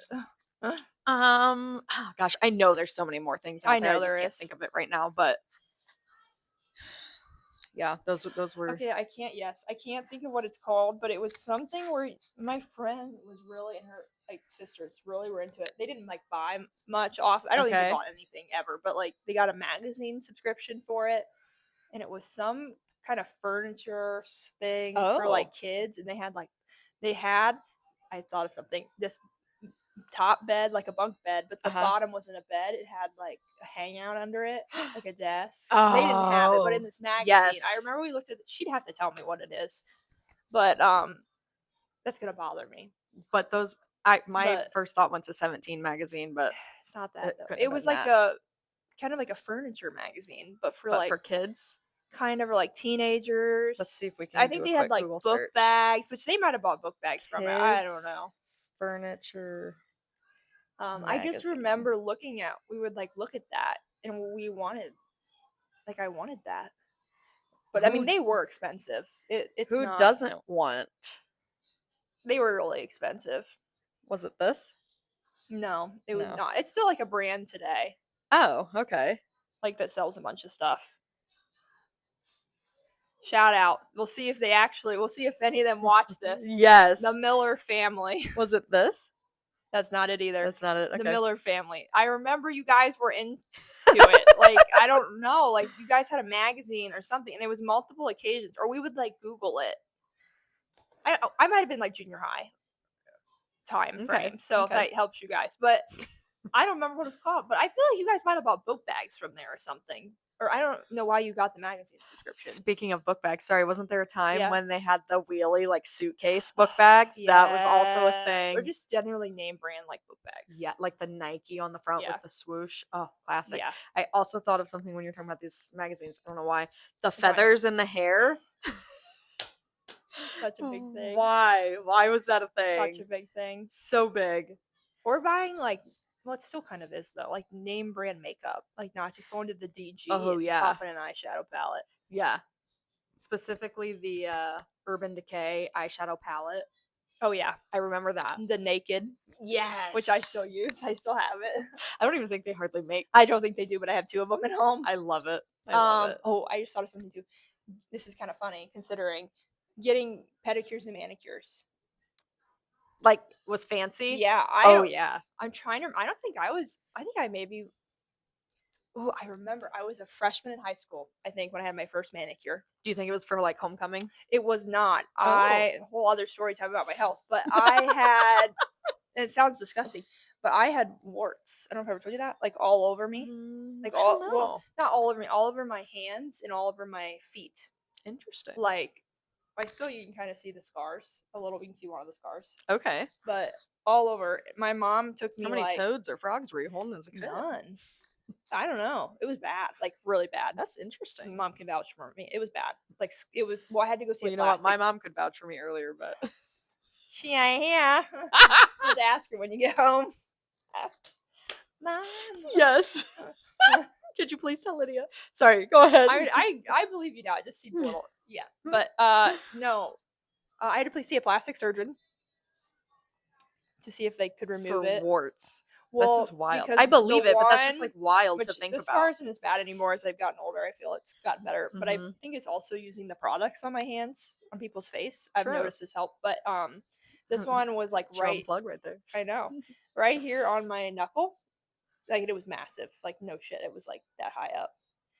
Gosh, I know there's so many more things out there. I just can't think of it right now, but yeah, those were. Okay, I can't think of what it's called, but it was something where my friend was really, and her like sisters really were into it. They didn't like buy much off. I don't think they bought anything ever, but like they got a magazine subscription for it, and it was some kind of furniture thing for like kids, and they had I thought of something, this top bed, like a bunk bed, but the bottom wasn't a bed. It had like a hangout under it, like a desk. They didn't have it, but in this magazine, I remember we looked at it. She'd have to tell me what it is, but that's gonna bother me. But my first thought went to 17 magazine, but it's not that though. It was like a kind of like a furniture magazine, but for kids, kind of like teenagers. Let's see if we can. I think they had like Google book search. bags, which they might have bought book bags from it. I don't know. furniture. I just Magazine. remember we would like look at that, and we wanted, like, I wanted that. But I mean, they were expensive. It's Who not. doesn't want? They were really expensive. Was it this? No, it was No. not. It's still like a brand today, Oh, okay. like that sells a bunch of stuff. Shout out. We'll see if any of them watch this. Yes. The Miller family. Was it this? That's not it either. That's not it. Okay. The Miller family. I remember you guys were into it. Like, I don't know. Like, you guys had a magazine or something, and it was multiple occasions. Or we would, like, Google it. I might have been, like, junior high time frame. So if that helps you guys. But I don't remember what it's called. But I feel like you guys might have bought book bags from there or something. Or I don't know why you got the magazine subscription. Speaking of book bags, sorry, wasn't there a time Yeah. when they had the wheelie like suitcase book bags? That was also a thing. Or just generally name brand like book bags. Yeah, like the Nike on the front with the swoosh. Oh, classic. Yeah. I also thought of something when you're talking about these magazines. I don't know why. The feathers in the hair. Such a big thing. Why? Why was that a thing? Such a big thing. So big. Or buying like, well, it still kind of is though, like name brand makeup, like not just going to the DG and popping an eyeshadow palette. Yeah. Specifically the Urban Decay eyeshadow palette. Oh yeah, I remember that. The Naked. Yes. Which I still use. I still have it. I don't even think they hardly make. I don't think they do, but I have 2 of them at home. I love it. I love it. Oh, I just thought of something too. This is kind of funny considering getting pedicures and manicures. Like, was fancy? Yeah. Yeah. I'm trying to. I think I maybe. Oh, I remember I was a freshman in high school, I think, when I had my first manicure. Do you think it was for like homecoming? It was not. Whole other story time about my health, but I had. And it sounds disgusting, but I had warts. I don't know if I ever told you that, like all over me, like well, not all over me, all over my hands and all over my feet. Interesting. Like, you can kind of see the scars a little. You can see one of the scars. Okay. But all over. My mom took me. How many toads or frogs were you holding as a kid? None. I don't know. It was bad, like really bad. That's interesting. My mom can vouch for me. It was bad. Like it was. Well, I had to go see. Well, you know what? My mom could vouch for me earlier, but she ain't here. I have to ask her when you get home. Mom. Yes. Could you please tell Lydia? Sorry, go ahead. I believe you now. It just seems a little but no. I had to see a plastic surgeon to see if they could remove it. Warts. Well, this is wild. I believe it, but that's just like wild to think about. The scar isn't as bad anymore as I've gotten older. I feel it's gotten better, but I think it's also using the products on my hands, on people's face. I've noticed this help, but this one was like plug right there. I know, right here on my knuckle. Like it was massive. Like no shit, it was like that high up.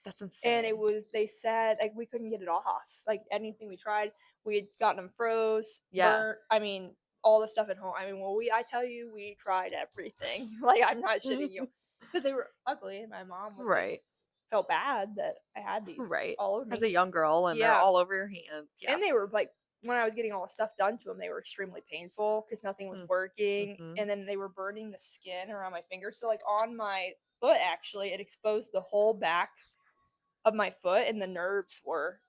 That's insane. And they said like we couldn't get it off. Like anything we tried, we had gotten them froze. Yeah. Burnt. I mean, all the stuff at home. I mean, I tell you, we tried everything. Like I'm not shitting you, because they were ugly, and my mom was like, felt bad that I had these all over me as a young girl, and they're all over your hands. Yeah. And they were like, when I was getting all the stuff done to them, they were extremely painful because nothing was working, and then they were burning the skin around my fingers. So like on my foot, actually, it exposed the whole back of my foot, and the nerves were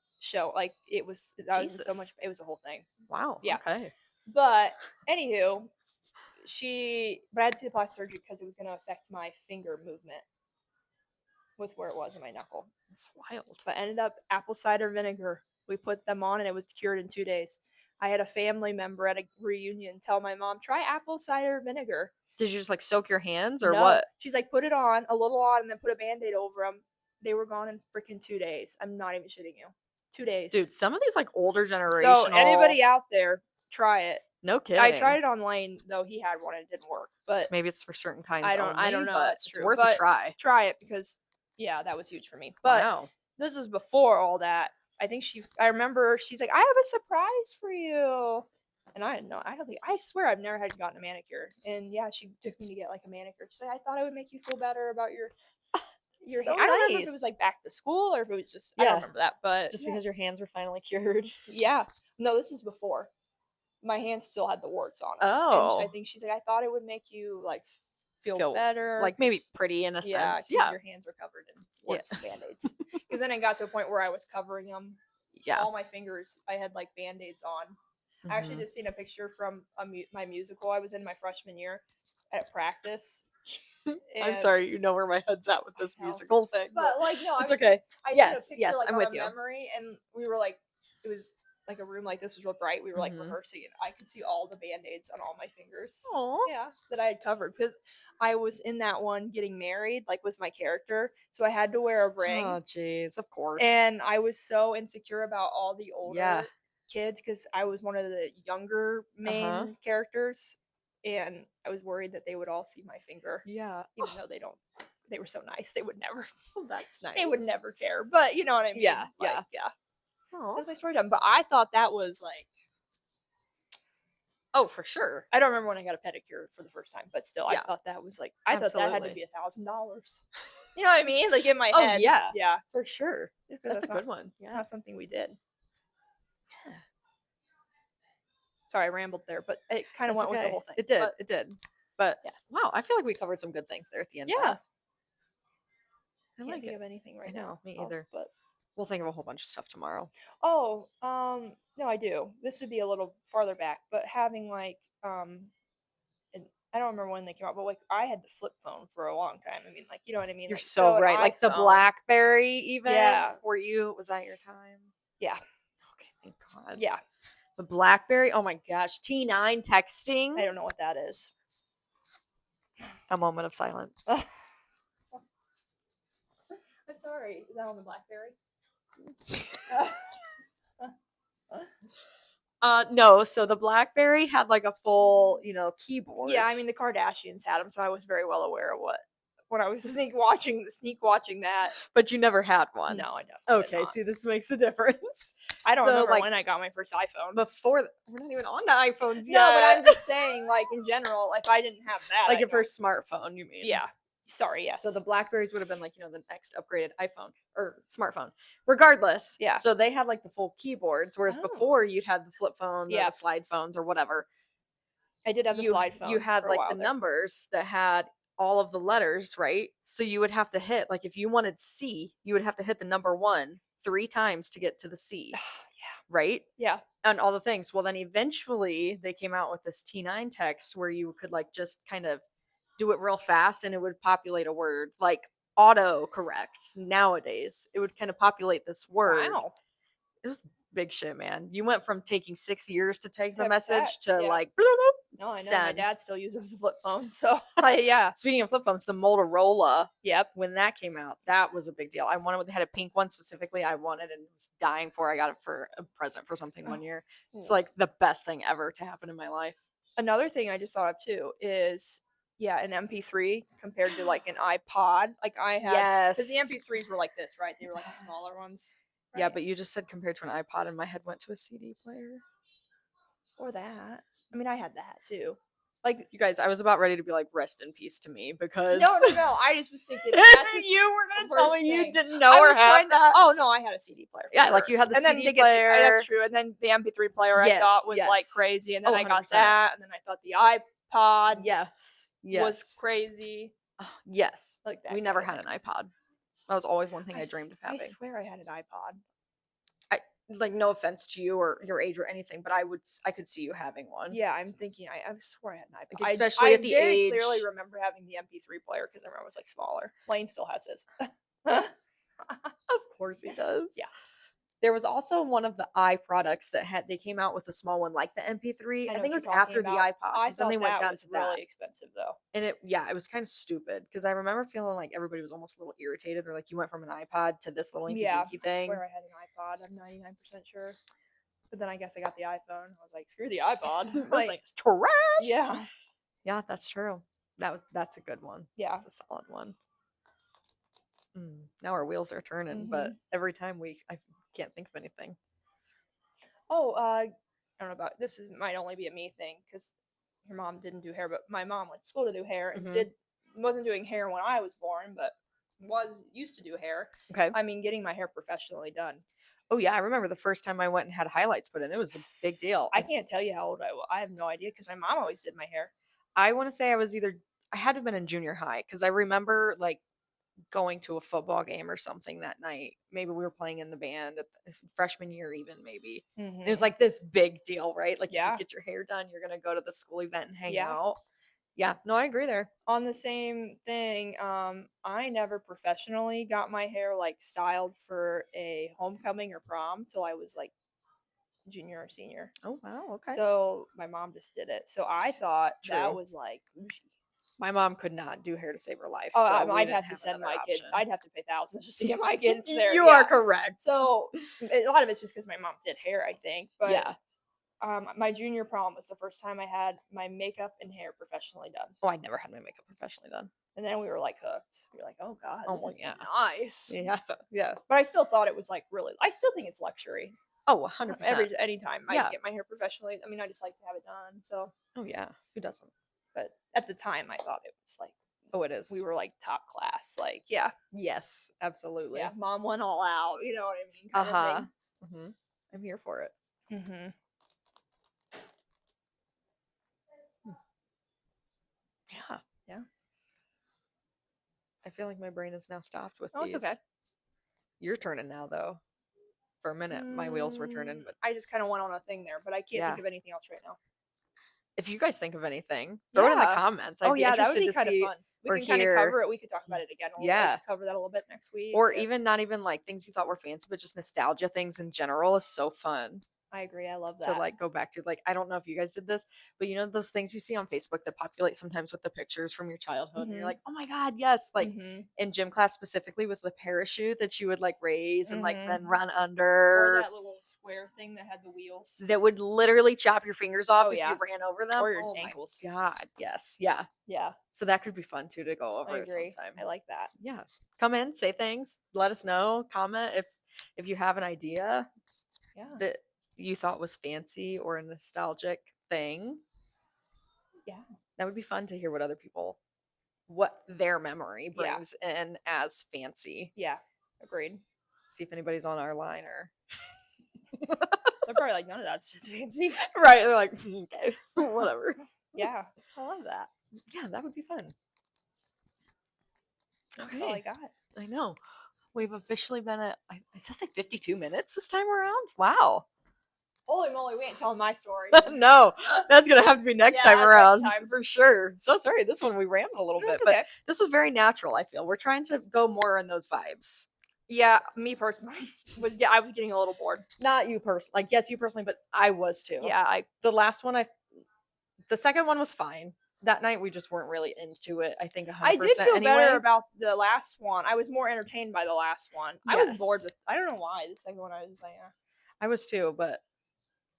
like it was. I was in so much. It was a whole thing. Wow. Yeah. Okay. But anywho, but I had to see the plastic surgery because it was going to affect my finger movement with where it was in my knuckle. It's wild. But ended up apple cider vinegar. We put them on, and it was cured in 2 days. I had a family member at a reunion tell my mom, try apple cider vinegar. Did you just like soak your hands or what? She's like, put it on, a little on, and then put a Band-Aid over them. They were gone in freaking 2 days. I'm not even shitting you. 2 days. Dude, some of these like older generational. So anybody out there, try it. No kidding. I tried it on Lane, though he had one and it didn't work. But maybe it's for certain kinds. I don't know. But That's it's true. worth a try. Try it because that was huge for me. But this was before all that. I remember she's like, I have a surprise for you. And I swear I've never had gotten a manicure. And she took me to get like a manicure. She's like, I thought it would make you feel better about your so hand. I don't remember if it was like back to school or if it was just, I don't remember that. But just because your hands were finally cured. Yeah. No, this is before. My hands still had the warts on them. Oh. And I think she's like, I thought it would make you like feel better. Like maybe pretty in a sense. Yeah. Your hands were covered in warts and Band-Aids. Because then I got to a point where I was covering them. Yeah. All my fingers, I had like Band-Aids on. I actually just seen a picture from my musical I was in my freshman year at practice. I'm And sorry, you know where my head's at with I this know. musical thing, but But like, no, it's okay. I seen a Yes, picture yes, like I'm on with a you. memory, and we were like, it was like a room like this was real bright. We were like rehearsing, and I could see all the band-aids on all my fingers. Aw. Yeah, that I had covered because I was in that one getting married, like was my character, so I had to wear a ring, Oh, jeez, of course. and I was so insecure about all the Yeah. older kids because I was one of the younger main characters, and I was worried that they would all see my finger, Yeah. even though they don't. They were so nice; they would never. Oh, that's nice. They would never care, but you know what I mean. Yeah, Like, yeah. yeah. Aw. That's my story time. But I thought that was like Oh, for sure. I don't remember when I got a pedicure for the first time, but still, I Yeah. thought that was like I thought that had to Absolutely. be $1,000. You know what I mean? Like in my Oh, head. yeah, Yeah. for sure. Just 'cause That's a not good one. Yeah. not something we did. Yeah. Sorry, I rambled there, but it kind of That's went with the okay. whole thing. It did. But It did. But yeah. wow, I feel like we covered some good things there at the end of Yeah. that. I Can't like think it. of anything right I now. know, me else, either. But We'll think of a whole bunch of stuff tomorrow. oh, no, I do. This would be a little farther back, but having like and I don't remember when they came out, but like I had the flip phone for a long time. I mean, like you know what I mean? You're Like so an right. Like the iPhone. BlackBerry, even. Yeah. Was that your time? Yeah. Okay, thank God. Yeah. The BlackBerry. Oh my gosh. T9 texting. I don't know what that is. A moment of silence. I'm sorry. Is that on the BlackBerry? No. So the BlackBerry had like a full, keyboard. Yeah, I mean the Kardashians had them, so I was very well aware of what when I was sneak watching that. But you never had one. No, I definitely Okay, did not. see, this makes a difference. I don't So, remember like, when I got my first iPhone. we're not even on the iPhones yet. No, but I'm just saying, like in general, if I didn't have that, like your first smartphone, you mean? Yeah. Sorry. Yes. So the Blackberries would have been like, the next upgraded iPhone or smartphone. Regardless. Yeah. So they had like the full keyboards, whereas Oh. before you'd had the flip phone, Yeah. the slide phones or whatever. I did have the slide phone. You had for a like while the there. numbers that had all of the letters, right? So you would have to hit, like if you wanted C, you would have to hit the number 1 3 times to get to the C. Yeah. Right? Yeah. And all the things. Well, then eventually they came out with this T9 text where you could like just kind of do it real fast and it would populate a word, like auto correct. Nowadays, it would kind of populate this word. Wow. It was big shit, man. You went from taking 6 years to type a Type message text, to yeah. like No, I know my send. dad still uses a flip phone, so yeah. Speaking of flip phones, the Motorola, Yep. when that came out, that was a big deal. I wanted, they had a pink one specifically. I wanted and was dying for. I got it for a present for something one year. It's like the best thing ever to happen in my life. Another thing I just thought of too is an MP3 compared to like an iPod. Like I had because the MP3s were like this, right? They were like the smaller ones. Right? Yeah, but you just said compared to an iPod, and my head went to a CD player. Or that. I mean, I had that too. Like you guys, I was about ready to be like, rest in peace to me because no. I just was thinking that's just you were gonna tell me you didn't know or have that. Oh no, I had a CD player. Yeah, like you had the CD player. That's true. And then the MP3 player I thought was like crazy, and then I got that, and then I thought the iPod was crazy. Yes, like that. We never had an iPod. That was always one thing I dreamed of having. I swear I had an iPod. Like no offense to you or your age or anything, but I could see you having one. Yeah, I'm thinking I swore I had an iPod. Like especially at the age. I very clearly remember having the MP3 player because I remember it was like smaller. Lane still has his. Of course he does. Yeah. There was also one of the i products that they came out with a small one like the MP3. I think it was after the iPod. I thought then they went down was to really expensive though. And it was kind of stupid because I remember feeling like everybody was almost a little irritated. They're like, you went from an iPod to this little inky dinky thing. I swear I had an iPod. I'm 99% sure. But then I guess I got the iPhone. I was like, screw the iPod. like it's trash. Yeah. Yeah, that's true. That's a good one. Yeah. That's a solid one. Now our wheels are turning, but every time I can't think of anything. Oh, I don't know about this. Might only be a me thing because your mom didn't do hair, but my mom went to school to do hair and wasn't doing hair when I was born, but used to do hair. Okay. I mean, getting my hair professionally done. Oh yeah, I remember the first time I went and had highlights put in. It was a big deal. I can't tell you how old I was. I have no idea because my mom always did my hair. I want to say I had to have been in junior high because I remember like going to a football game or something that night. Maybe we were playing in the band at freshman year, even maybe. Mm-hmm. It was like this big deal, right? Like you Yeah. just get your hair done, you're gonna go to the school event and hang Yeah. out. Yeah, no, I agree there. On the same thing, I never professionally got my hair like styled for a homecoming or prom till I was like junior or senior. Oh wow, okay. So my mom just did it. So I thought that True. was like bougie. My mom could not do hair to save her life, Oh, so we I'd didn't have to have send another my kid. option. I'd have to pay thousands just to get my kids there. You yeah. are correct. So a lot of it's just because my mom did hair, I think. But yeah. my junior prom was the first time I had my makeup and hair professionally done. Oh, I never had my makeup professionally done. And then we were like hooked. We were like, oh god, Oh, this well, is yeah. nice. Yeah, yeah. But I still thought it was like really. I still think it's luxury. Oh, 100%. Anytime I Yeah. get my hair professionally. I mean, I just like to have it done. So. Oh yeah, who doesn't? But at the time, I thought it was like. Oh, it is. We were like top class. Like, yeah. Yes, absolutely. Yeah, mom went all out. You know what I mean? Kind of thing. I'm here for it. Mm-hmm. Yeah. Yeah. I feel like my brain is now stopped with Oh, these. it's okay. You're turning now, though. For a minute, my wheels were turning, but I just kind of went on a thing there, but I can't think of anything else right now. If you guys think of anything, throw it in the comments. I'd be that would interested be to kind of see fun. We or can kind of hear. cover it. We could talk about it again. Like, cover that a little bit next week. Or even not even like things you thought were fancy, but just nostalgia things in general is so fun. I agree. I love that. To like go back to, like, I don't know if you guys did this, but you know those things you see on Facebook that populate sometimes with the pictures from your childhood, and you're like, oh my god, yes, like in gym class specifically with the parachute that you would like raise and like then run under, or that little square thing that had the wheels that would literally chop your fingers off if you ran over them, or your ankles. My god, yes, yeah. So that could be fun too to go over. I agree. Sometime. I like that. Yeah, come in, say things, let us know, comment if you have an idea. Yeah. That you thought was fancy or a nostalgic thing. Yeah. That would be fun to hear what their memory brings in as fancy. Yeah. Agreed. See if anybody's on our line or. They're probably like, none of that's just fancy. Right. They're like, okay, whatever. Yeah. I love that. Yeah, that would be fun. Okay. That's all I got. I know. We've officially been at, I said 52 minutes this time around. Wow. Holy moly, we ain't telling my story. No, that's going to have to be next time around. For sure. So sorry, this one we rambled a little bit, but this was very natural, I feel. We're trying to go more in those vibes. Yeah, me personally. I was getting a little bored. Not you personally. Like, yes, you personally, but I was too. Yeah. The second one was fine. That night we just weren't really into it. I think 100% I did feel better about the last one. I was more entertained by the last one. Yes. I was bored with. I don't know why the second one. I was like, I was too, but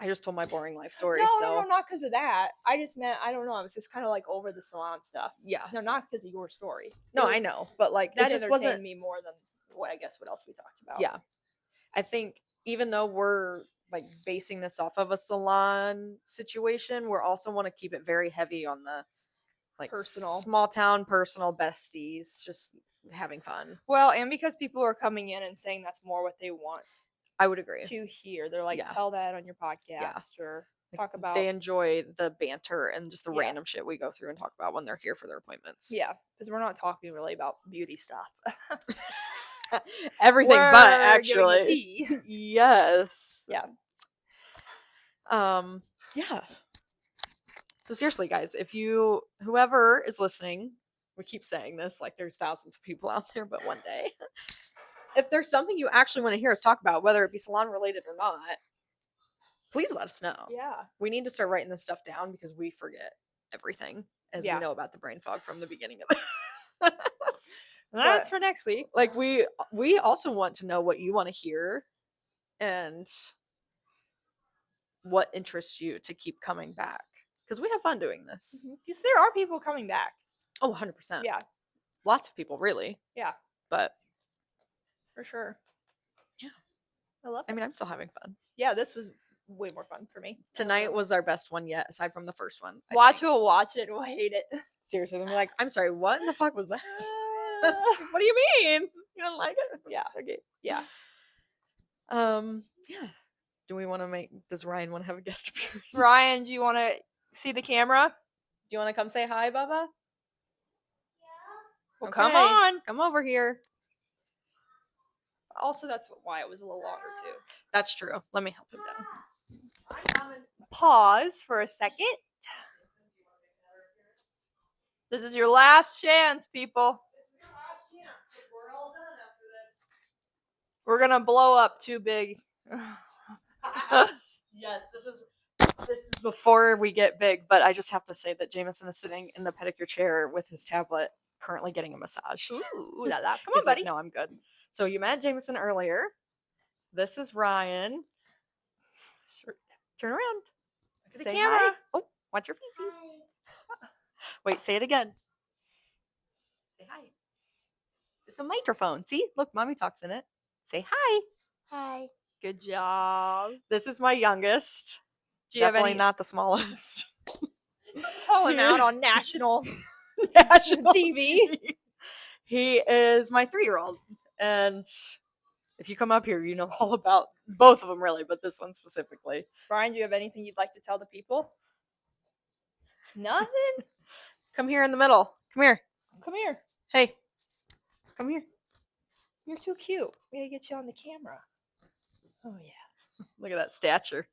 I just told my boring life story. No, not because of that. I just meant I don't know. I was just kind of like over the salon stuff. Yeah. No, not because of your story. No, I know, but like that it just wasn't me more than what else we talked about. Yeah, I think even though we're like basing this off of a salon situation, we're also want to keep it very heavy on the like personal, small town personal besties, just having fun. Well, and because people are coming in and saying that's more what they want. I would agree. To hear. They're like, tell that on your podcast or talk about. They enjoy the banter and just the random shit we go through and talk about when they're here for their appointments. Yeah, because we're not talking really about beauty stuff. Everything but actually. Tea. Yes. Yeah. Yeah. So seriously, guys, if whoever is listening, we keep saying this like there's thousands of people out there, but one day. If there's something you actually want to hear us talk about, whether it be salon related or not, please let us know. Yeah. We need to start writing this stuff down because we forget everything as we know about the brain fog from the beginning of it. That's for next week. Like we also want to know what you want to hear and what interests you to keep coming back. Because we have fun doing this. Because there are people coming back. Oh, 100%. Yeah. Lots of people, really. Yeah. But for sure. Yeah. I love it. I mean, I'm still having fun. Yeah, this was way more fun for me. Tonight was our best one yet, aside from the first one. We'll watch it and we'll hate it. Seriously, they'll be like, I'm sorry, what in the fuck was that? What do you mean? You don't like it? Yeah. Okay. Yeah. Yeah. Does Ryan want to have a guest appearance? Ryan, do you want to see the camera? Do you want to come say hi, Bubba? Well, Okay, come on. come over here. Also, that's why it was a little longer too. That's true. Let me help him down. Pause for a second. This is your last chance, people. We're all done after this. We're gonna blow up too big. Yes, this is before we get big, but I just have to say that Jameson is sitting in the pedicure chair with his tablet, currently getting a massage. Ooh, la la. Come He's on, buddy. like, no, I'm good. So you met Jameson earlier. This is Ryan. Turn around. Look at the Say camera. hi. Oh, watch your fancies. Wait, say it again. Say hi. It's a microphone. See? Look, mommy talks in it. Say hi. Hi. Good job. This is my youngest. Do you Definitely have any? not the smallest. Call him out on national National TV. He is my 3-year-old. And if you come up here, you know all about both of them, really, but this one specifically. Brian, do you have anything you'd like to tell the people? Nothing? Come here in the middle. Come here. Come here. Hey. Come here. You're too cute. We gotta get you on the camera. Oh, yeah. Look at that stature.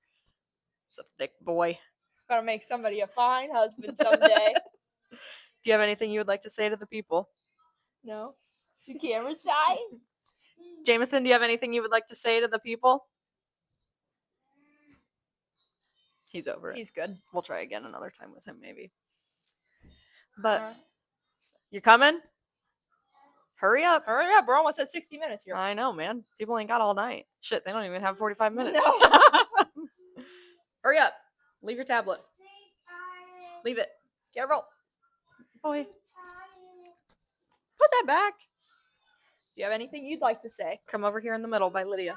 It's a thick boy. Gotta make somebody a fine husband someday. Do you have anything you would like to say to the people? No? You camera shy? Jameson, do you have anything you would like to say to the people? He's over it. He's good. We'll try again another time with him, maybe. But you coming? Hurry up. Hurry up. We're almost at 60 minutes here. I know, man. People ain't got all night. Shit, they don't even have 45 minutes. No. Hurry up. Leave your tablet. Leave it. Careful. Boy. Put that back. Do you have anything you'd like to say? Come over here in the middle by Lydia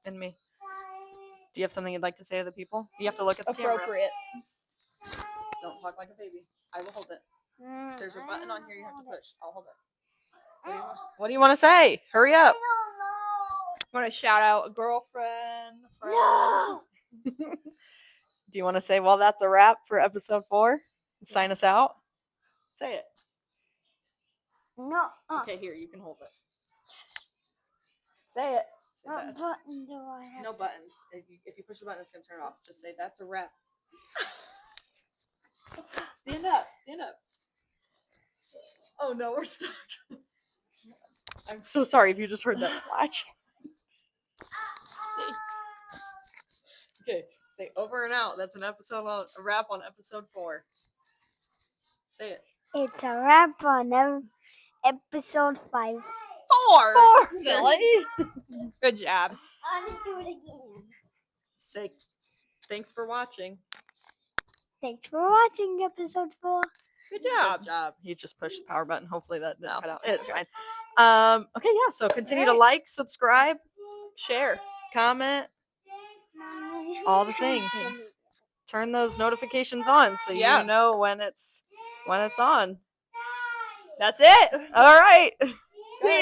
and me. Do you have something you'd like to say to the people? You have to look at the camera. Appropriate. Don't talk like a baby. I will hold it. There's a button on here you have to push. I'll hold it. What do you want to say? Hurry up. I want to shout out a girlfriend. No. Do you want to say, well, that's a wrap for episode 4? Sign us out? Say it. No. Okay, here, you can hold it. Say it. What button do I have? No buttons. If you push the button, it's going to turn off. Just say, that's a wrap. Stand up. Stand up. Oh, no, we're stuck. I'm so sorry if you just heard that flash. Okay, say over and out. That's an episode on a wrap on episode 4. Say it. It's a wrap on episode 5. 4. Silly. Good job. I'm gonna do it again. Say thanks for watching. Thanks for watching episode 4. Good job. Good job. He just pushed the power button. Hopefully that didn't No, cut out. it's It's fine. Okay, yeah. So continue to like, subscribe, Share. comment, all the things. Turn those notifications on so you know when it's on. That's it. All right.